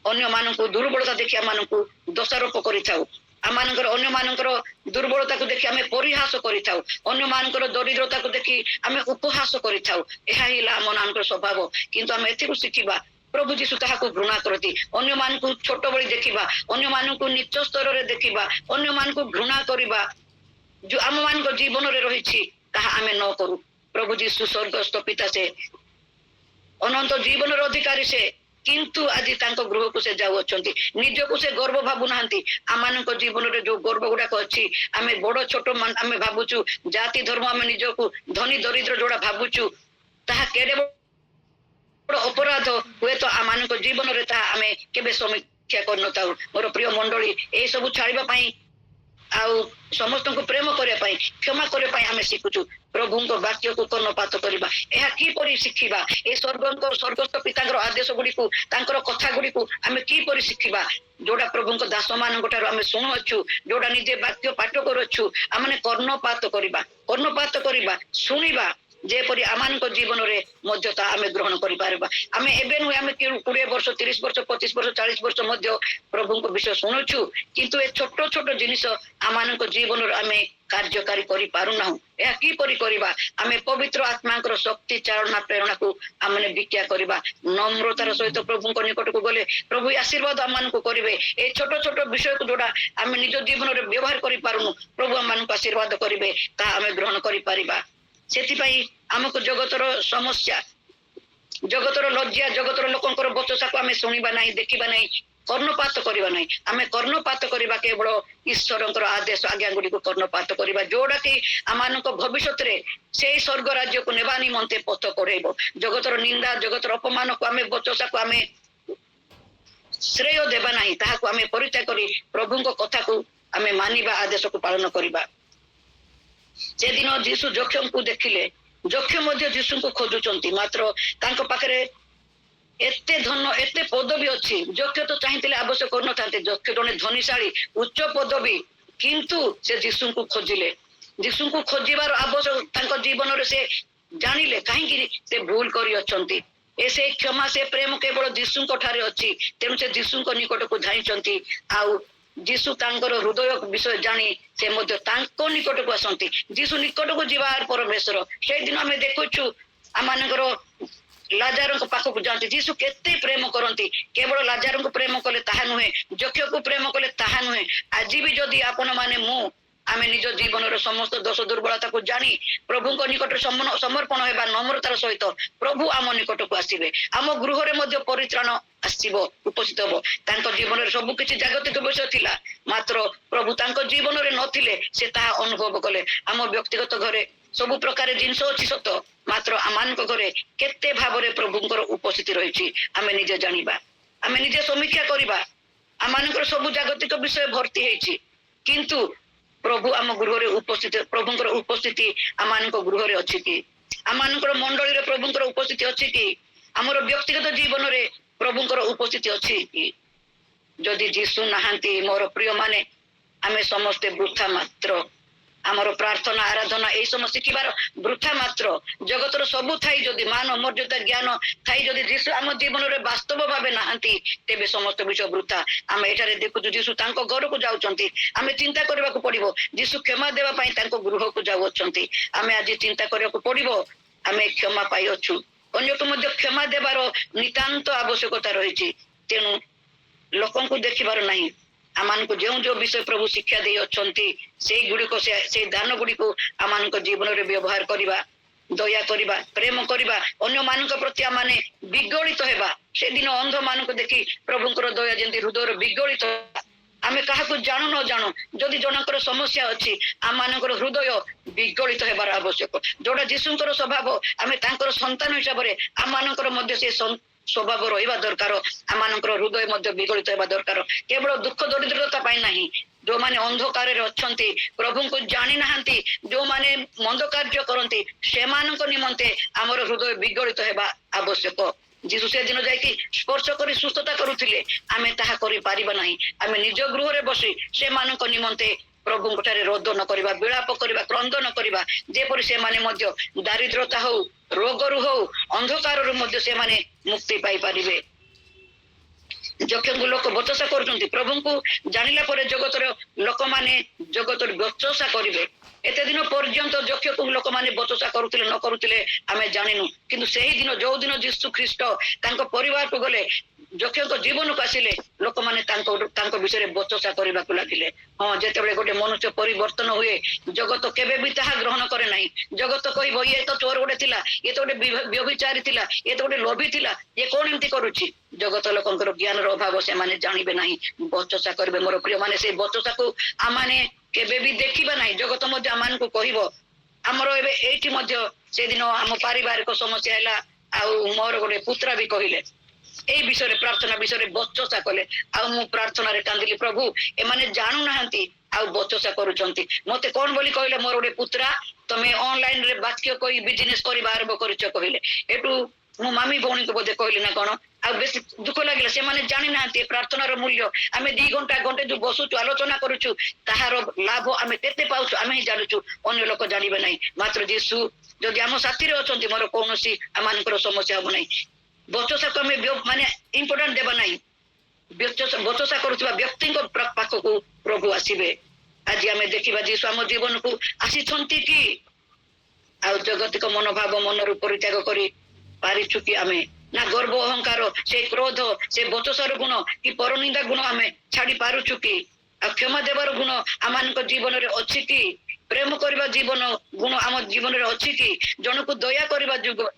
ଅନ୍ୟମାନଙ୍କୁ ଦୁର୍ବଳତା ଦେଖି ଆମମାନଙ୍କୁ ଦୋଷାରୋପ କରିଥାଉ। ଆମମାନଙ୍କର ଅନ୍ୟମାନଙ୍କର ଦୁର୍ବଳତାକୁ ଦେଖି ଆମେ ପରିହାସ କରିଥାଉ। ଅନ୍ୟମାନଙ୍କର ଦରିଦ୍ରତାକୁ ଦେଖି ଆମେ ଉପହାସ କରିଥାଉ। ଏହା ହିଁ ହେଲା ଆମମାନଙ୍କର ସ୍ୱଭାବ। କିନ୍ତୁ ଆମେ ଏଥିରୁ ଶିଖିବା ପ୍ରଭୁ ଯୀଶୁ ତାହାକୁ ଘୃଣା କରନ୍ତି। ଅନ୍ୟମାନଙ୍କୁ ଛୋଟ ଭଳି ଦେଖିବା, ଅନ୍ୟମାନଙ୍କୁ ନିଚ ସ୍ତରରେ ଦେଖିବା, ଅନ୍ୟମାନଙ୍କୁ ଘୃଣା କରିବା ଯୋଉ ଆମମାନଙ୍କ ଜୀବନରେ ରହିଛି ତାହା ଆମେ ନ କରୁ। ପ୍ରଭୁ ଯୀଶୁ ସ୍ୱର୍ଗସ୍ଥ ପିତା, ସେ ଅନନ୍ତ ଜୀବନର ଅଧିକାରୀ ସେ, କିନ୍ତୁ ଆଜି ତାଙ୍କ ଗୃହକୁ ସେ ଯାଉଅଛନ୍ତି। ନିଜକୁ ସେ ଗର୍ବ ଭାବୁନାହାନ୍ତି। ଆମମାନଙ୍କ ଜୀବନରେ ଯୋଉ ଗର୍ବ ଗୁଡାକ ଅଛି, ଆମେ ବଡ ଛୋଟ ଆମେ ଭାବୁଛୁ, ଜାତି ଧର୍ମ ଆମେ ନିଜକୁ ଧନୀ ଦରିଦ୍ର ଯୋଉଟା ଭାବୁଛୁ, ତାହା କେଡେ ବଡ ଅପରାଧ। ହୁଏତ ଆମମାନଙ୍କ ଜୀବନରେ ତାହା ଆମେ କେବେ ସମୀକ୍ଷା କରିନଥାଉ। ମୋର ପ୍ରିୟ ମଣ୍ଡଳୀ, ଏଇ ସବୁ ଛାଡିବା ପାଇଁ ଆଉ ସମସ୍ତଙ୍କୁ ପ୍ରେମ କରିବା ପାଇଁ, କ୍ଷମା କରିବା ପାଇଁ ଆମେ ଶିଖୁଛୁ। ପ୍ରଭୁଙ୍କ ବାକ୍ୟକୁ କର୍ଣ୍ଣପାତ କରିବା, ଏହା କିପରି ଶିଖିବା? ଏ ସ୍ୱର୍ଗସ୍ଥ ପିତାଙ୍କର ଆଦେଶ ଗୁଡିକୁ, ତାଙ୍କର କଥା ଗୁଡିକୁ ଆମେ କିପରି ଶିଖିବା? ଯୋଉଟା ପ୍ରଭୁଙ୍କ ଦାସ ମାନଙ୍କ ଠାରୁ ଆମେ ଶୁଣୁଅଛୁ, ଯୋଉଟା ନିଜେ ବାକ୍ୟ ପାଠ କରୁଅଛୁ, ଆମେ କର୍ଣ୍ଣପାତ କରିବା, ଶୁଣିବା, ଯେପରି ଆମମାନଙ୍କ ଜୀବନରେ ମଧ୍ୟ ତାହା ଆମେ ଗ୍ରହଣ କରିପାରିବା। ଆମେ ଏବେ ନୁହେଁ, ଆମେ 20 ବର୍ଷ, 30 ବର୍ଷ, 25 ବର୍ଷ, 40 ବର୍ଷ ମଧ୍ୟ ପ୍ରଭୁଙ୍କ ବିଷୟ ଶୁଣୁଛୁ, କିନ୍ତୁ ଏ ଛୋଟ ଛୋଟ ଜିନିଷ ଆମମାନଙ୍କ ଜୀବନରେ ଆମେ କାର୍ଯ୍ୟକାରୀ କରିପାରୁନାହୁଁ। ଏହା କିପରି କରିବା? ଆମେ ପବିତ୍ର ଆତ୍ମାଙ୍କର ଶକ୍ତି ଚାଳନା ପ୍ରେରଣାକୁ ଆମେ ଭିକ୍ଷା କରିବା। ନମ୍ରତାର ସହିତ ପ୍ରଭୁଙ୍କ ନିକଟକୁ ଗଲେ ପ୍ରଭୁ ଆଶୀର୍ବାଦ ଆମମାନଙ୍କୁ କରିବେ। এই ছোট ছোট বিষୟକୁ ଯୋଉଟା ଆମେ ନିଜ ଜୀବନରେ ବ୍ୟବହାର କରିପାରୁନୁ, ପ୍ରଭୁ ଆମମାନଙ୍କୁ ଆଶୀର୍ବାଦ କରିବେ, ତାହା ଆମେ ଗ୍ରହଣ କରିପାରିବା। ସେଥିପାଇଁ ଆମକୁ ଜଗତର ସମସ୍ୟା, ଜଗତର ଲଜ୍ଜା, ଜଗତର ଲୋକଙ୍କର ବଚସାକୁ ଆମେ ଶୁଣିବା ନାହିଁ, ଦେଖିବା ନାହିଁ, କର୍ଣ୍ଣପାତ କରିବା ନାହିଁ। ଆମେ କର୍ଣ୍ଣପାତ କରିବା କେବଳ ଈଶ୍ୱରଙ୍କର ଆଦେଶ ଆଜ୍ଞା ଗୁଡିକୁ କର୍ଣ୍ଣପାତ କରିବା, ଯୋଉଟା କି ଆମମାନଙ୍କ ଭବିଷ୍ୟତରେ ସେଇ ସ୍ୱର୍ଗ ରାଜ୍ୟକୁ ନେବା ନିମନ୍ତେ ପଥ କଢେଇବ। ଜଗତର ନିନ୍ଦା, ଜଗତର ଅପମାନକୁ ଆମେ, ବଚସାକୁ ଆମେ ଶ୍ରେୟ ଦେବା ନାହିଁ, ତାହାକୁ ଆମେ ପରିତ୍ୟାଗ କରି ପ୍ରଭୁଙ୍କ କଥାକୁ ଆମେ ମାନିବା, ଆଦେଶକୁ ପାଳନ କରିବା। ସେଦିନ ଯୀଶୁ ଯକ୍ଷଙ୍କୁ ଦେଖିଲେ, ଯକ୍ଷ ମଧ୍ୟ ଯୀଶୁଙ୍କୁ ଖୋଜୁଛନ୍ତି, ମାତ୍ର ତାଙ୍କ ପାଖରେ ଏତେ ଧନ, ଏତେ ପଦବୀ ଅଛି। ଯକ୍ଷ ତ ଚାହିଁଥିଲେ ଆବଶ୍ୟକ କରିନଥାନ୍ତେ, ଯକ୍ଷ ଜଣେ ଧନୀଶାଳୀ, ଉଚ୍ଚ ପଦବୀ, କିନ୍ତୁ ସେ ଯୀଶୁଙ୍କୁ ଖୋଜିଲେ। ଯୀଶୁଙ୍କୁ ଖୋଜିବାର ଆବଶ୍ୟକ ତାଙ୍କ ଜୀବନରେ ସେ ଜାଣିଲେ, କାହିଁକି ସେ ଭୁଲ କରିଅଛନ୍ତି। ସେ କ୍ଷମା, ସେ ପ୍ରେମ କେବଳ ଯୀଶୁଙ୍କ ଠାରେ ଅଛି। ତେଣୁ ସେ ଯୀଶୁଙ୍କ ନିକଟକୁ ଧାଇଁଛନ୍ତି, ଆଉ ଯୀଶୁ ତାଙ୍କର ହୃଦୟ ବିଷୟ ଜାଣି ସେ ମଧ୍ୟ ତାଙ୍କ ନିକଟକୁ ଆସନ୍ତି। ଯୀଶୁ ନିକଟକୁ ଯିବାର ପରମେଶ୍ୱର। ସେଇଦିନ ଆମେ ଦେଖୁଛୁ ଆମମାନଙ୍କର ଲାଜାରଙ୍କ ପାଖକୁ ଯାଆନ୍ତି, ଯୀଶୁ କେତେ ପ୍ରେମ କରନ୍ତି। କେବଳ ଲାଜାରଙ୍କୁ ପ୍ରେମ କଲେ ତାହା ନୁହେଁ, ଯକ୍ଷକୁ ପ୍ରେମ କଲେ ତାହା ନୁହେଁ। ଆଜି ବି ଯଦି ଆପଣ ମାନେ ଆମେ ନିଜ ଜୀବନର ସମସ୍ତ ଦୋଷ ଦୁର୍ବଳତାକୁ ଜାଣି ପ୍ରଭୁଙ୍କ ନିକଟରେ ସମର୍ପଣ ହେବା ନମ୍ରତାର ସହିତ, ପ୍ରଭୁ ଆମ ନିକଟକୁ ଆସିବେ। ଆମ ଗୃହରେ ମଧ୍ୟ ପରିତ୍ରାଣ ଆସିବ, ଉପସ୍ଥିତ ହବ। ତାଙ୍କ ଜୀବନରେ ସବୁ କିଛି ଜାଗତିକ ବିଷୟ ଥିଲା, ମାତ୍ର ପ୍ରଭୁ ତାଙ୍କ ଜୀବନରେ ନଥିଲେ, ସେ ତାହା ଅନୁଭବ କଲେ। ଆମ ବ୍ୟକ୍ତିଗତ ଘରେ ସବୁ ପ୍ରକାର ଜିନିଷ ଅଛି ସତ, ମାତ୍ର ଆମମାନଙ୍କ ଘରେ କେତେ ଭାବରେ ପ୍ରଭୁଙ୍କର ଉପସ୍ଥିତି ରହିଛି ଆମେ ନିଜେ ଜାଣିବା। ଆମେ ନିଜେ ସମୀକ୍ଷା କରିବା। ଆମମାନଙ୍କର ସବୁ ଜାଗତିକ ବିଷୟ ଭର୍ତ୍ତି ହେଇଛି, କିନ୍ତୁ ପ୍ରଭୁ ଆମ ଗୃହରେ ଉପସ୍ଥିତ, ପ୍ରଭୁଙ୍କର ଉପସ୍ଥିତି ଆମମାନଙ୍କ ଗୃହରେ ଅଛି କି? ଆମମାନଙ୍କର ମଣ୍ଡଳୀରେ ପ୍ରଭୁଙ୍କର ଉପସ୍ଥିତି ଅଛି କି? ଆମର ବ୍ୟକ୍ତିଗତ ଜୀବନରେ ପ୍ରଭୁଙ୍କର ଉପସ୍ଥିତି ଅଛି କି? ଯଦି ଯୀଶୁ ନାହାନ୍ତି ମୋର ପ୍ରିୟ ମାନେ, ଆମେ ସମସ୍ତେ ବୃଥା ମାତ୍ର। ଆମର ପ୍ରାର୍ଥନା, ଆରାଧନା, ଏଇ ସବୁ ଶିଖିବାର ବୃଥା ମାତ୍ର। ଜଗତର ସବୁ ଥାଇ ଯଦି, ମାନ, ମର୍ଯ୍ୟାଦା, ଜ୍ଞାନ ଥାଇ ଯଦି ଯୀଶୁ ଆମ ଜୀବନରେ ବାସ୍ତବ ଭାବେ ନାହାନ୍ତି, ତେବେ ସମସ୍ତ ବିଷୟ ବୃଥା। ଆମେ ଏଠାରେ ଦେଖୁଛୁ ଯୀଶୁ ତାଙ୍କ ଘରକୁ ଯାଉଛନ୍ତି। ଆମେ ଚିନ୍ତା କରିବାକୁ ପଡିବ, ଯୀଶୁ କ୍ଷମା ଦେବା ପାଇଁ ତାଙ୍କ ଗୃହକୁ ଯାଉଅଛନ୍ତି। ଆମେ ଆଜି ଚିନ୍ତା କରିବାକୁ ପଡିବ, ଆମେ କ୍ଷମା ପାଇଅଛୁ, ଅନ୍ୟକୁ ମଧ୍ୟ କ୍ଷମା ଦେବାର ନିତାନ୍ତ ଆବଶ୍ୟକତା ରହିଛି। ତେଣୁ ଲୋକଙ୍କୁ ଦେଖିବାର ନାହିଁ, ଆମମାନଙ୍କୁ ଯେଉଁ ଯେଉଁ ବିଷୟ ପ୍ରଭୁ ଶିକ୍ଷା ଦେଇ ଅଛନ୍ତି, ସେଇଗୁଡ଼ିକ, ସେଇ ଦାନ ଗୁଡିକୁ ଆମମାନଙ୍କ ଜୀବନରେ ବ୍ୟବହାର କରିବା। ଦୟା କରିବା ପ୍ରେମ କରିବା ଅନ୍ୟ ମାନଙ୍କ ପ୍ରତି ଆମେ ବିଗଳିତ ହେବା ସେଦିନ ଅନ୍ଧ ମାନଙ୍କୁ ଦେଖି ପ୍ରଭୁଙ୍କର ଦୟା ଯେମିତି ହୃଦୟର ବିଗଳିତ ଆମେ କାହାକୁ ଜାଣୁ ନ ଜାଣୁ ଯଦି ଜଣଙ୍କର ସମସ୍ୟା ଅଛି ଆମମାନଙ୍କର ହୃଦୟ ବିଗଳିତ ହେବାର ଆବଶ୍ୟକ ଯୋଉଟା ଯୀଶୁଙ୍କର ସ୍ୱଭାବ ଆମେ ତାଙ୍କର ସନ୍ତାନ ହିସାବରେ ଆମମାନଙ୍କର ମଧ୍ୟ ସେ ସ୍ୱଭାବ ରହିବା ଦରକାର ଆମମାନଙ୍କର ହୃଦୟ ମଧ୍ୟ ବିଗଳିତ ହେବା ଦରକାର କେବଳ ଦୁଃଖ ଦରିଦ୍ରତା ପାଇଁ ନାହିଁ ଯୋଉମାନେ ଅନ୍ଧକାରରେ ଅଛନ୍ତି ପ୍ରଭୁଙ୍କୁ ଜାଣି ନାହାନ୍ତି ଯୋଉମାନେ ମନ୍ଦ କାର୍ଯ୍ୟ କରନ୍ତି ସେମାନଙ୍କ ନିମନ୍ତେ ଆମର ହୃଦୟ ବିଗଳିତ ହେବା ଆବଶ୍ୟକ ଯୀଶୁ ସେଦିନ ଯାଇକି ସ୍ପର୍ଶ କରି ସୁସ୍ଥତା କରୁଥିଲେ ଆମେ ତାହା କରିପାରିବା ନାହିଁ ଆମେ ନିଜ ଗୃହରେ ବସି ସେମାନଙ୍କ ନିମନ୍ତେ ପ୍ରଭୁଙ୍କ ଠାରେ ରୋଦନ କରିବା ବିଳାପ କରିବା କ୍ରନ୍ଦନ କରିବା ଯେପରି ସେମାନେ ମଧ୍ୟ ଦାରିଦ୍ରତା ହଉ ରୋଗରୁ ହଉ ଅନ୍ଧକାରରୁ ମଧ୍ୟ ସେମାନେ ମୁକ୍ତି ପାଇପାରିବେ ଯକ୍ଷଙ୍କୁ ଲୋକ ବଚସା କରୁଛନ୍ତି ପ୍ରଭୁଙ୍କୁ ଜାଣିଲା ପରେ ଜଗତର ଲୋକମାନେ ଜଗତର ବଚସା କରିବେ ଏତେ ଦିନ ପର୍ଯ୍ୟନ୍ତ ଯକ୍ଷକୁ ଲୋକମାନେ ବଚସା କରୁଥିଲେ ନ କରୁଥିଲେ ଆମେ ଜାଣିନୁ କିନ୍ତୁ ସେହି ଦିନ ଯୋଉ ଦିନ ଯୀଶୁ ଖ୍ରୀଷ୍ଟ ତାଙ୍କ ପରିବାରକୁ ଗଲେ ଯକ୍ଷଙ୍କ ଜୀବନକୁ ଆସିଲେ ଲୋକମାନେ ତାଙ୍କ ବିଷୟରେ ବଚସା କରିବାକୁ ଲାଗିଲେ ହଁ ଯେତେବେଳେ ଗୋଟେ ମନୁଷ୍ୟ ପରିବର୍ତ୍ତନ ହୁଏ ଜଗତ କେବେ ବି ତାହା ଗ୍ରହଣ କରେ ନାହିଁ ଜଗତ କହିବ ଇଏ ତ ଚୋର ଗୋଟେ ଥିଲା ଇଏ ତ ଗୋଟେ ବ୍ୟଭିଚାରୀ ଥିଲା ଇଏ ତ ଗୋଟେ ଲୋଭୀ ଥିଲା ଇଏ କଣ ଏମିତି କରୁଛି ଜଗତ ଲୋକଙ୍କର ଜ୍ଞାନର ଅଭାବ ସେମାନେ ଜାଣିବେ ନାହିଁ ବଚସା କରିବେ ମୋର ପ୍ରିୟ ମାନେ ସେଇ ବଚସାକୁ ଆମମାନେ କେବେ ବି ଦେଖିବା ନାହିଁ ଜଗତ ମଧ୍ୟ ଆମମାନଙ୍କୁ କହିବ ଆମର ଏବେ ଏଇଠି ମଧ୍ୟ ସେଦିନ ଆମ ପାରିବାରିକ ସମସ୍ୟା ହେଲା ଆଉ ମୋର ଗୋଟେ ପୁତ୍ରା ବି କହିଲେ ଏଇ ବିଷୟରେ ପ୍ରାର୍ଥନା ବିଷୟରେ ବଚସା କଲେ ଆଉ ମୁଁ ପ୍ରାର୍ଥନାରେ କାନ୍ଦିଲି ପ୍ରଭୁ ଏମାନେ ଜାଣୁନାହାନ୍ତି ଆଉ ବଚସା କରୁଛନ୍ତି ମତେ କଣ ବୋଲି କହିଲେ ମୋର ଗୋଟେ ପୁତ୍ରା ତମେ ଅନଲାଇନ ରେ ବାକ୍ୟ କହି ବିଜନେସ କରିବା ଆରମ୍ଭ କରିଛ କହିଲେ ଏଠୁ ମୁଁ ମାମି ଭଉଣୀଙ୍କୁ ବୋଧେ କହିଲି ନା କଣ ଆଉ ବେଶୀ ଦୁଃଖ ଲାଗିଲା ସେମାନେ ଜାଣିନାହାନ୍ତି ପ୍ରାର୍ଥନାର ମୂଲ୍ୟ ଆମେ 2 ଘଣ୍ଟା ଘଣ୍ଟେ ଯୋଉ ବସୁଛୁ ଆଲୋଚନା କରୁଛୁ ତାହାର ଲାଭ ଆମେ କେତେ ପାଉଛୁ ଆମେ ହିଁ ଜାଣୁଛୁ ଅନ୍ୟ ଲୋକ ଜାଣିବେ ନାହିଁ ମାତ୍ର ଯୀଶୁ ଯଦି ଆମ ସାଥିରେ ଅଛନ୍ତି ମୋର କୌଣସି ଆମମାନଙ୍କର ସମସ୍ୟା ହବ ନାହିଁ ବଚସାକୁ ଆମେ ମାନେ ଇମ୍ପୋର୍ଟାଣ୍ଟ ଦେବା ନାହିଁ ବଚସା କରୁଥିବା ବ୍ୟକ୍ତିଙ୍କ ପାଖକୁ ପ୍ରଭୁ ଆସିବେ ଆଜି ଆମେ ଦେଖିବା ଯୀଶୁ ଆମ ଜୀବନକୁ ଆସିଛନ୍ତି କି ଆଉ ଜଗତିକ ମନୋଭାବ ମନରୁ ପରିତ୍ୟାଗ କରି ପାରିଛୁ କି ଆମେ ନା ଗର୍ବ ଅହଙ୍କାର ସେ କ୍ରୋଧ ସେ ବଚସାର ଗୁଣ କି ପରନିନ୍ଦା ଗୁଣ ଆମେ ଛାଡି ପାରୁଛୁ କି ଆଉ କ୍ଷମା ଦେବାର ଗୁଣ ଆମମାନଙ୍କ ଜୀବନରେ ଅଛି କି ପ୍ରେମ କରିବା ଜୀବନ ଗୁଣ ଆମ ଜୀବନରେ ଅଛି କି ଜଣକୁ ଦୟା କରିବା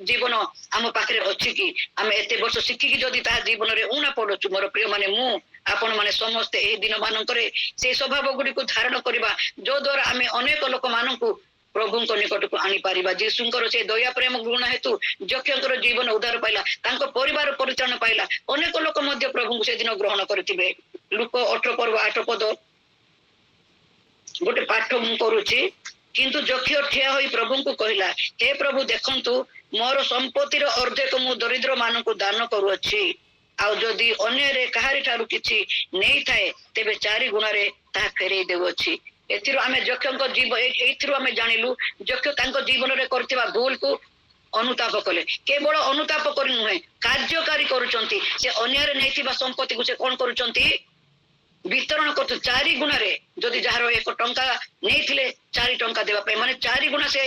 ଜୀବନ ଆମ ପାଖରେ ଅଛି କି ଆମେ ଏତେ ବର୍ଷ ଶିଖିକି ଯଦି ତାହା ଜୀବନରେ ଉଣା ପଡୁଛୁ ମୋର ପ୍ରିୟ ମାନେ ମୁଁ ଆପଣ ମାନେ ସମସ୍ତେ ଏହି ଦିନ ମାନଙ୍କରେ ସେଇ ସ୍ୱଭାବ ଗୁଡିକୁ ଧାରଣ କରିବା ଯୋ ଦ୍ୱାରା ଆମେ ଅନେକ ଲୋକମାନଙ୍କୁ ପ୍ରଭୁଙ୍କ ନିକଟକୁ ଆଣିପାରିବା ଯୀଶୁଙ୍କର ସେ ଦୟା ପ୍ରେମ ଗୁଣ ହେତୁ ଯକ୍ଷଙ୍କର ଜୀବନ ଉଦ୍ଧାର ପାଇଲା ତାଙ୍କ ପରିବାର ପରିତ୍ରାଣ ପାଇଲା ଅନେକ ଲୋକ ମଧ୍ୟ ପ୍ରଭୁଙ୍କୁ ସେଦିନ ଗ୍ରହଣ କରିଥିବେ ଲୁକ 18 ପର୍ବ 8 ପଦ ଗୋଟେ ପାଠ ମୁଁ କରୁଛି କିନ୍ତୁ ଯକ୍ଷ ଠିଆ ହୋଇ ପ୍ରଭୁଙ୍କୁ କହିଲା ହେ ପ୍ରଭୁ ଦେଖନ୍ତୁ ମୋର ସମ୍ପତ୍ତିର ଅର୍ଦ୍ଧେକ ମୁଁ ଦରିଦ୍ର ମାନଙ୍କୁ ଦାନ କରୁଅଛି ଆଉ ଯଦି ଅନ୍ୟରେ କାହାରି ଠାରୁ କିଛି ନେଇଥାଏ ତେବେ 4 ଗୁଣରେ ତାହା ଫେରେଇ ଦେଉଅଛି ଏଥିରୁ ଆମେ ଯକ୍ଷଙ୍କ ଏଇଥିରୁ ଆମେ ଜାଣିଲୁ ଯକ୍ଷ ତାଙ୍କ ଜୀବନରେ କରିଥିବା ଭୁଲକୁ ଅନୁତାପ କଲେ କେବଳ ଅନୁତାପ କରି ନୁହେଁ କାର୍ଯ୍ୟକାରୀ କରୁଛନ୍ତି ସେ ଅନ୍ୟରେ ନେଇଥିବା ସମ୍ପତ୍ତିକୁ ସେ କଣ କରୁଛନ୍ତି ବିତରଣ କରୁଛୁ 4 ଗୁଣରେ ଯଦି ଯାହାର 1 ଟଙ୍କା ନେଇଥିଲେ 4 ଟଙ୍କା ଦେବା ପାଇଁ ମାନେ 4 ଗୁଣା ସେ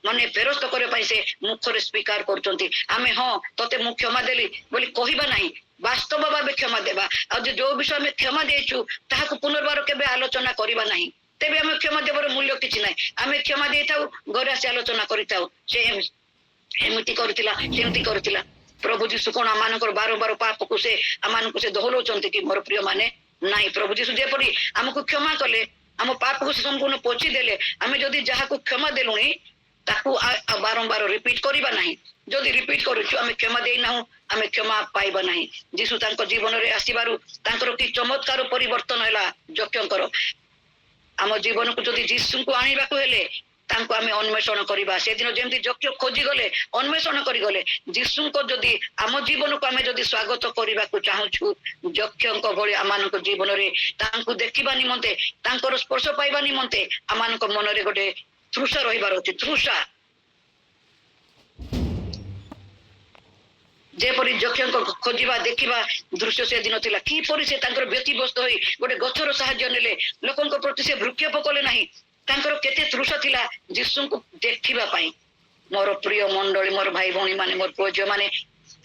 ମାନେ ଫେରସ୍ତ କରିବା ପାଇଁ ସେ ମୁଖରେ ସ୍ୱୀକାର କରୁଛନ୍ତି ଆମେ ହଁ ତତେ ମୁଁ କ୍ଷମା ଦେଲି ବୋଲି କହିବା ନାହିଁ ବାସ୍ତବ ଭାବେ କ୍ଷମା ଦେବା ଆଉ ଯୋଉ ବିଷୟ ଆମେ କ୍ଷମା ଦେଇଛୁ ତାହାକୁ ପୁନର୍ବାର କେବେ ଆଲୋଚନା କରିବା ନାହିଁ ତେବେ ଆମେ କ୍ଷମା ଦେବାର ମୂଲ୍ୟ କିଛି ନାହିଁ ଆମେ କ୍ଷମା ଦେଇଥାଉ ଘରେ ଆସି ଆଲୋଚନା କରିଥାଉ ସେ ଏମିତି କରିଥିଲା ସେମିତି କରିଥିଲା ପ୍ରଭୁ ଯୀଶୁ କଣ ଆମମାନଙ୍କର ବାରମ୍ବାର ପାପକୁ ସେ ଆମମାନଙ୍କୁ ସେ ଦୋହଲଉଛନ୍ତି କି ମୋର ପ୍ରିୟ ମାନେ ନାହିଁ ପ୍ରଭୁ ଯୀଶୁ ଯେପରି ଆମକୁ କ୍ଷମା କଲେ ଆମ ପାପକୁ ସେ ସମ୍ପୂର୍ଣ୍ଣ ପୋଛି ଦେଲେ ଆମେ ଯଦି ଯାହାକୁ କ୍ଷମା ଦେଲୁଣି ତାକୁ ବାରମ୍ବାର ରିପିଟ କରିବା ନାହିଁ ଯଦି ରିପିଟ କରୁଛୁ ଆମେ କ୍ଷମା ଦେଇନାହୁଁ ଆମେ କ୍ଷମା ପାଇବା ନାହିଁ ଯୀଶୁ ତାଙ୍କ ଜୀବନରେ ଆସିବାରୁ ତାଙ୍କର କି ଚମତ୍କାର ପରିବର୍ତ୍ତନ ହେଲା ଯକ୍ଷଙ୍କର ଆମ ଜୀବନକୁ ଯଦି ଯୀଶୁଙ୍କୁ ଆଣିବାକୁ ହେଲେ ତାଙ୍କୁ ଆମେ ଅନ୍ୱେଷଣ କରିବା ସେଦିନ ଯେମିତି ଯକ୍ଷ ଖୋଜିଗଲେ ଅନ୍ୱେଷଣ କରିଗଲେ ଯୀଶୁଙ୍କ ଯଦି ଆମ ଜୀବନକୁ ଆମେ ଯଦି ସ୍ୱାଗତ କରିବାକୁ ଚାହୁଁଛୁ ଯକ୍ଷଙ୍କ ଭଳି ଆମମାନଙ୍କ ଜୀବନରେ ତାଙ୍କୁ ଦେଖିବା ନିମନ୍ତେ ତାଙ୍କର ସ୍ପର୍ଶ ପାଇବା ନିମନ୍ତେ ଆମମାନଙ୍କ ମନରେ ଗୋଟେ ତୃଷା ରହିବାର ଅଛି ତୃଷା ଯେପରି ଯକ୍ଷଙ୍କ ଖୋଜିବା ଦେଖିବା ଦୃଶ୍ୟ ସେଦିନ ଥିଲା କିପରି ସେ ତାଙ୍କର ବ୍ୟତିବ୍ୟସ୍ତ ହୋଇ ଗୋଟେ ଗଛର ସାହାଯ୍ୟ ନେଲେ ଲୋକଙ୍କ ପ୍ରତି ସେ ଭୃକ୍ଷେପ କଲେ ନାହିଁ ତାଙ୍କର କେତେ ତୃଷା ଥିଲା ଯୀଶୁଙ୍କୁ ଦେଖିବା ପାଇଁ ମୋର ପ୍ରିୟ ମଣ୍ଡଳୀ ମୋର ଭାଇ ଭଉଣୀ ମାନେ ମୋର ପୁଅ ଝିଅ ମାନେ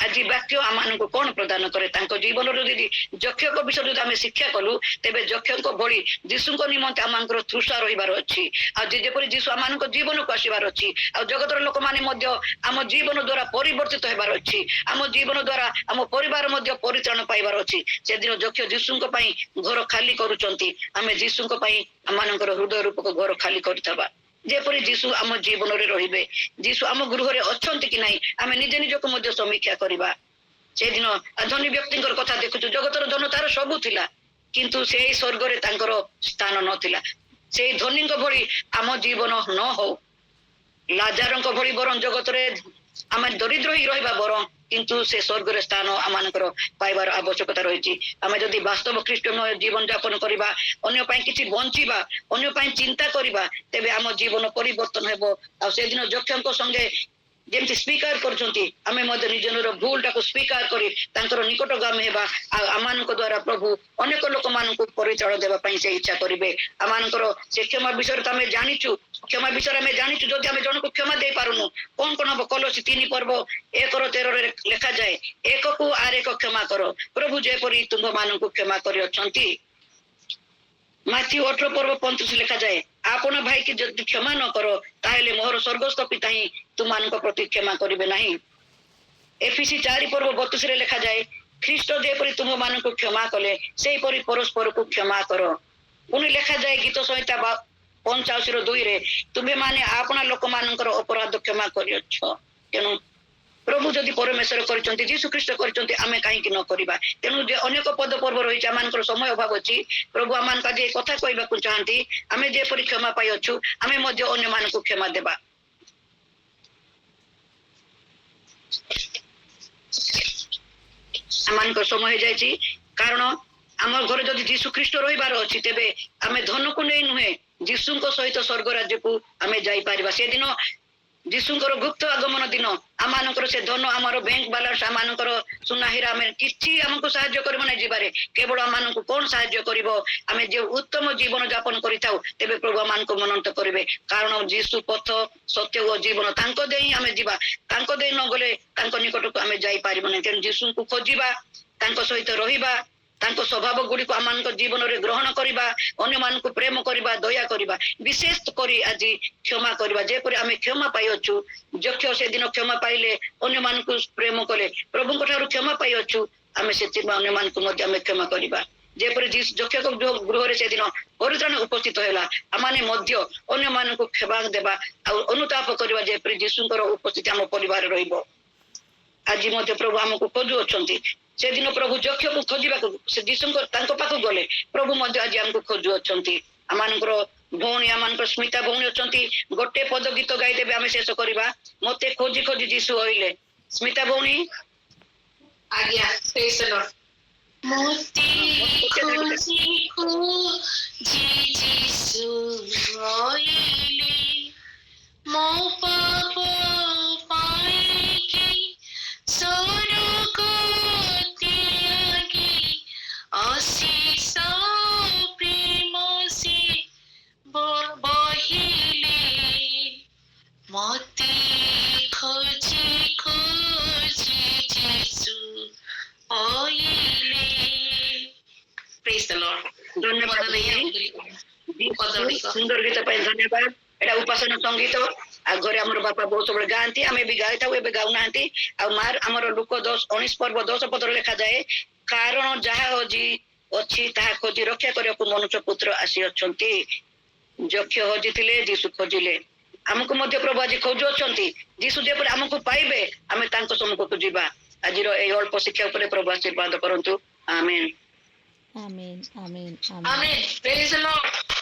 ଆଜି ବାକ୍ୟ ଆମମାନଙ୍କୁ କଣ ପ୍ରଦାନ କରେ ତାଙ୍କ ଜୀବନର ଯଦି ଯକ୍ଷଙ୍କ ବିଷୟରେ ଯଦି ଆମେ ଶିକ୍ଷା କଲୁ ତେବେ ଯକ୍ଷଙ୍କ ଭଳି ଯୀଶୁଙ୍କ ନିମନ୍ତେ ଆମଙ୍କର ତୃଷା ରହିବାର ଅଛି ଆଉ ଯେପରି ଯୀଶୁ ଆମମାନଙ୍କ ଜୀବନକୁ ଆସିବାର ଅଛି ଆଉ ଜଗତର ଲୋକମାନେ ମଧ୍ୟ ଆମ ଜୀବନ ଦ୍ୱାରା ପରିବର୍ତ୍ତିତ ହେବାର ଅଛି ଆମ ଜୀବନ ଦ୍ୱାରା ଆମ ପରିବାର ମଧ୍ୟ ପରିତ୍ରାଣ ପାଇବାର ଅଛି ସେଦିନ ଯକ୍ଷ ଯୀଶୁଙ୍କ ପାଇଁ ଘର ଖାଲି କରୁଛନ୍ତି ଆମେ ଯୀଶୁଙ୍କ ପାଇଁ ଆମମାନଙ୍କର ହୃଦୟ ରୂପକ ଘର ଖାଲି କରିଥାବା ଯେପରି ଯୀଶୁ ଆମ ଜୀବନରେ ରହିବେ ଯୀଶୁ ଆମ ଗୃହରେ ଅଛନ୍ତି କି ନାହିଁ ଆମେ ନିଜେ ନିଜକୁ ମଧ୍ୟ ସମୀକ୍ଷା କରିବା ସେଦିନ ଧନୀ ବ୍ୟକ୍ତିଙ୍କର କଥା ଦେଖୁଛୁ ଜଗତର ଧନ ତାର ସବୁ ଥିଲା କିନ୍ତୁ ସେଇ ସ୍ୱର୍ଗରେ ତାଙ୍କର ସ୍ଥାନ ନଥିଲା ସେଇ ଧନୀଙ୍କ ଭଳି ଆମ ଜୀବନ ନ ହଉ ଲାଜାରଙ୍କ ଭଳି ବରଂ ଜଗତରେ ଆମେ ଦରିଦ୍ର ହିଁ ରହିବା ବରଂ କିନ୍ତୁ ସେ ସ୍ୱର୍ଗରେ ସ୍ଥାନ ଆମମାନଙ୍କର ପାଇବାର ଆବଶ୍ୟକତା ରହିଛି ଆମେ ଯଦି ବାସ୍ତବ ଖ୍ରୀଷ୍ଟୀୟ ଜୀବନ ଯାପନ କରିବା ଅନ୍ୟ ପାଇଁ କିଛି ବଞ୍ଚିବା ଅନ୍ୟ ପାଇଁ ଚିନ୍ତା କରିବା ତେବେ ଆମ ଜୀବନ ପରିବର୍ତ୍ତନ ହେବ ଆଉ ସେଦିନ ଯକ୍ଷଙ୍କ ସଙ୍ଗେ ଯେମିତି ସ୍ୱୀକାର କରୁଛନ୍ତି ଆମେ ମଧ୍ୟ ନିଜର ଭୁଲଟାକୁ ସ୍ୱୀକାର କରି ତାଙ୍କର ନିକଟଗାମୀ ହେବା ଆଉ ଆମମାନଙ୍କ ଦ୍ୱାରା ପ୍ରଭୁ ଅନେକ ଲୋକମାନଙ୍କୁ ପରିଚୟ ଦେବା ପାଇଁ ସେ ଇଚ୍ଛା କରିବେ ଆମମାନଙ୍କର ସେ କ୍ଷମା ବିଷୟରେ ତ ଆମେ ଜାଣିଛୁ କ୍ଷମା ବିଷୟରେ ଆମେ ଜାଣିଛୁ ଯଦି ଆମେ ଜଣକୁ କ୍ଷମା ଦେଇପାରୁନୁ କଣ କଣ ହବ କଲୋସି 3:1-13 ଲେଖାଯାଏ ଏକକୁ ଆରେକ କ୍ଷମା କର ପ୍ରଭୁ ଯେପରି ତୁମ୍ଭମାନଙ୍କୁ କ୍ଷମା କରିଅଛନ୍ତି ମାଥ୍ୟୁ 18:35 ଲେଖାଯାଏ ଆପଣ ଭାଇକି ଯଦି କ୍ଷମା ନ କର ତାହେଲେ ମୋର ସ୍ୱର୍ଗସ୍ଥ ପିତା ହିଁ ତୁମମାନଙ୍କ ପ୍ରତି କ୍ଷମା କରିବେ ନାହିଁ ଏଫିସି 4:32 ଲେଖାଯାଏ ଖ୍ରୀଷ୍ଟ ଯେପରି ତୁମମାନଙ୍କୁ କ୍ଷମା କଲେ ସେହିପରି ପରସ୍ପରକୁ କ୍ଷମା କର ପୁଣି ଲେଖାଯାଏ ଗୀତ ସଂହିତା 85:2 ତୁମେମାନେ ଆପଣା ଲୋକମାନଙ୍କର ଅପରାଧ କ୍ଷମା କରିଅଛ ତେଣୁ ପ୍ରଭୁ ଯଦି ପରମେଶ୍ୱର କରିଛନ୍ତି ଯୀଶୁ ଖ୍ରୀଷ୍ଟ କରିଛନ୍ତି ଆମେ କାହିଁକି ନ କରିବା ତେଣୁ ଯେ ଅନେକ ପଦ ପର୍ବ ରହିଛି ଆମମାନଙ୍କର ସମୟ ଅଭାବ ଅଛି ପ୍ରଭୁ ଆମମାନଙ୍କୁ ଆଜି କଥା କହିବାକୁ ଚାହାନ୍ତି ଆମେ ଯେପରି କ୍ଷମା ପାଇଅଛୁ ଆମେ ମଧ୍ୟ ଅନ୍ୟମାନଙ୍କୁ କ୍ଷମା ଦେବା ଆମମାନଙ୍କର ସମୟ ହେଇଯାଇଛି କାରଣ ଆମ ଘରେ ଯଦି ଯୀଶୁ ଖ୍ରୀଷ୍ଟ ରହିବାର ଅଛି ତେବେ ଆମେ ଧନକୁ ନେଇ ନୁହେଁ ଯୀଶୁଙ୍କ ସହିତ ସ୍ୱର୍ଗ ରାଜ୍ୟକୁ ଆମେ ଯାଇପାରିବା ସେଦିନ ଯୀଶୁଙ୍କର ଗୁପ୍ତ ଆଗମନ ଦିନ ଆମମାନଙ୍କର ସେ ଧନ ଆମର ବ୍ୟାଙ୍କ ବାଲାନ୍ସ ଆମମାନଙ୍କର ସୁନା ହୀରା ଆମେ କିଛି ଆମକୁ ସାହାଯ୍ୟ କରିବ ନାହିଁ ଯିବାରେ କେବଳ ଆମମାନଙ୍କୁ କଣ ସାହାଯ୍ୟ କରିବ ଆମେ ଯେଉଁ ଉତ୍ତମ ଜୀବନ ଯାପନ କରିଥାଉ ତେବେ ପ୍ରଭୁ ଆମମାନଙ୍କୁ ମନୋନୀତ କରିବେ କାରଣ ଯୀଶୁ ପଥ ସତ୍ୟ ଓ ଜୀବନ ତାଙ୍କ ଦେଇ ଆମେ ଯିବା ତାଙ୍କ ଦେଇ ନ ଗଲେ ତାଙ୍କ ନିକଟକୁ ଆମେ ଯାଇପାରିବ ନାହିଁ ତେଣୁ ଯୀଶୁଙ୍କୁ ଖୋଜିବା ତାଙ୍କ ସହିତ ରହିବା ତାଙ୍କ ସ୍ୱଭାବ ଗୁଡ଼ିକୁ ଆମମାନଙ୍କ ଜୀବନରେ ଗ୍ରହଣ କରିବା ଅନ୍ୟମାନଙ୍କୁ ପ୍ରେମ କରିବା ଦୟା କରିବା ବିଶେଷ କରି ଆଜି କ୍ଷମା କରିବା ଯେପରି ଆମେ କ୍ଷମା ପାଇଅଛୁ ଯକ୍ଷ ସେଦିନ କ୍ଷମା ପାଇଲେ ଅନ୍ୟମାନଙ୍କୁ ପ୍ରେମ କଲେ ପ୍ରଭୁଙ୍କ ଠାରୁ କ୍ଷମା ପାଇଅଛୁ ଆମେ ସେଥିପାଇଁ ଅନ୍ୟମାନଙ୍କୁ ମଧ୍ୟ ଆମେ କ୍ଷମା କରିବା ଯେପରି ଯକ୍ଷଙ୍କ ଗୃହରେ ସେଦିନ ପରିତ୍ରାଣ ଉପସ୍ଥିତ ହେଲା ଆମମାନେ ମଧ୍ୟ ଅନ୍ୟମାନଙ୍କୁ କ୍ଷମା ଦେବା ଆଉ ଅନୁତାପ କରିବା ଯେପରି ଯୀଶୁଙ୍କର ଉପସ୍ଥିତି ଆମ ପରିବାରରେ ରହିବ ଆଜି ମଧ୍ୟ ପ୍ରଭୁ ଆମକୁ ଖୋଜୁଅଛନ୍ତି ସେଦିନ ପ୍ରଭୁ ଯକ୍ଷକୁ ଖୋଜିବାକୁ ସେ ଯୀଶୁଙ୍କ ତାଙ୍କ ପାଖକୁ ଗଲେ ପ୍ରଭୁ ମଧ୍ୟ ଆଜି ଆମକୁ ଖୋଜୁଅଛନ୍ତି ଆମମାନଙ୍କର ଭଉଣୀ ଆମମାନଙ୍କର ସ୍ମିତା ଭଉଣୀ ଅଛନ୍ତି ଗୋଟେ ପଦ ଗୀତ ଗାଇଦେବେ ଆମେ ଶେଷ କରିବା ମତେ ଖୋଜି ଖୋଜି ଯୀଶୁ କହିଲେ ସ୍ମିତା ଭଉଣୀ ଆଜ୍ଞା ପ୍ରେଜ୍ ଦ ଲର୍ଡ मोती खोजी खोजी जीसु आइले मो पाप पाइकी स्वर्ग त्यागी आशीष प्रेम से बहिले मोती खोजी खोजी जीसु आइले ପ୍ରେଜ୍ ଦ ଲର୍ଡ ଧନ୍ୟବାଦ ସୁନ୍ଦର ଗୀତ ପାଇଁ ଧନ୍ୟବାଦ ଏଇଟା ଉପାସନା ସଙ୍ଗୀତ ଆଉ ଘରେ ଆମର ବାପା ବହୁତ ସବୁବେଳେ ଗାଆନ୍ତି ଆମେ ବି ଗାଇଥାଉ ଏବେ ଗାଉନାହାନ୍ତି ଆଉ ଆମର ଲୁକ 19:10 ଲେଖାଯାଏ କାରଣ ଯାହା ଅଛି ତାହା ଖୋଜି ରକ୍ଷା କରିବାକୁ ମନୁଷ୍ୟ ପୁତ୍ର ଆସିଅଛନ୍ତି ଯକ୍ଷ ହଜିଥିଲେ ଯୀଶୁ ଖୋଜିଲେ ଆମକୁ ମଧ୍ୟ ପ୍ରଭୁ ଆଜି ଖୋଜୁଅଛନ୍ତି ଯୀଶୁ ଯେପରି ଆମକୁ ପାଇବେ ଆମେ ତାଙ୍କ ସମ୍ମୁଖକୁ ଯିବା ଆଜିର ଏଇ ଅଳ୍ପ ଶିକ୍ଷା ଉପରେ ପ୍ରଭୁ ଆଶୀର୍ବାଦ କରନ୍ତୁ ଆମେନ୍ ଆମେନ୍ ଆମେନ୍ आमेन प्रेज द लॉर्ड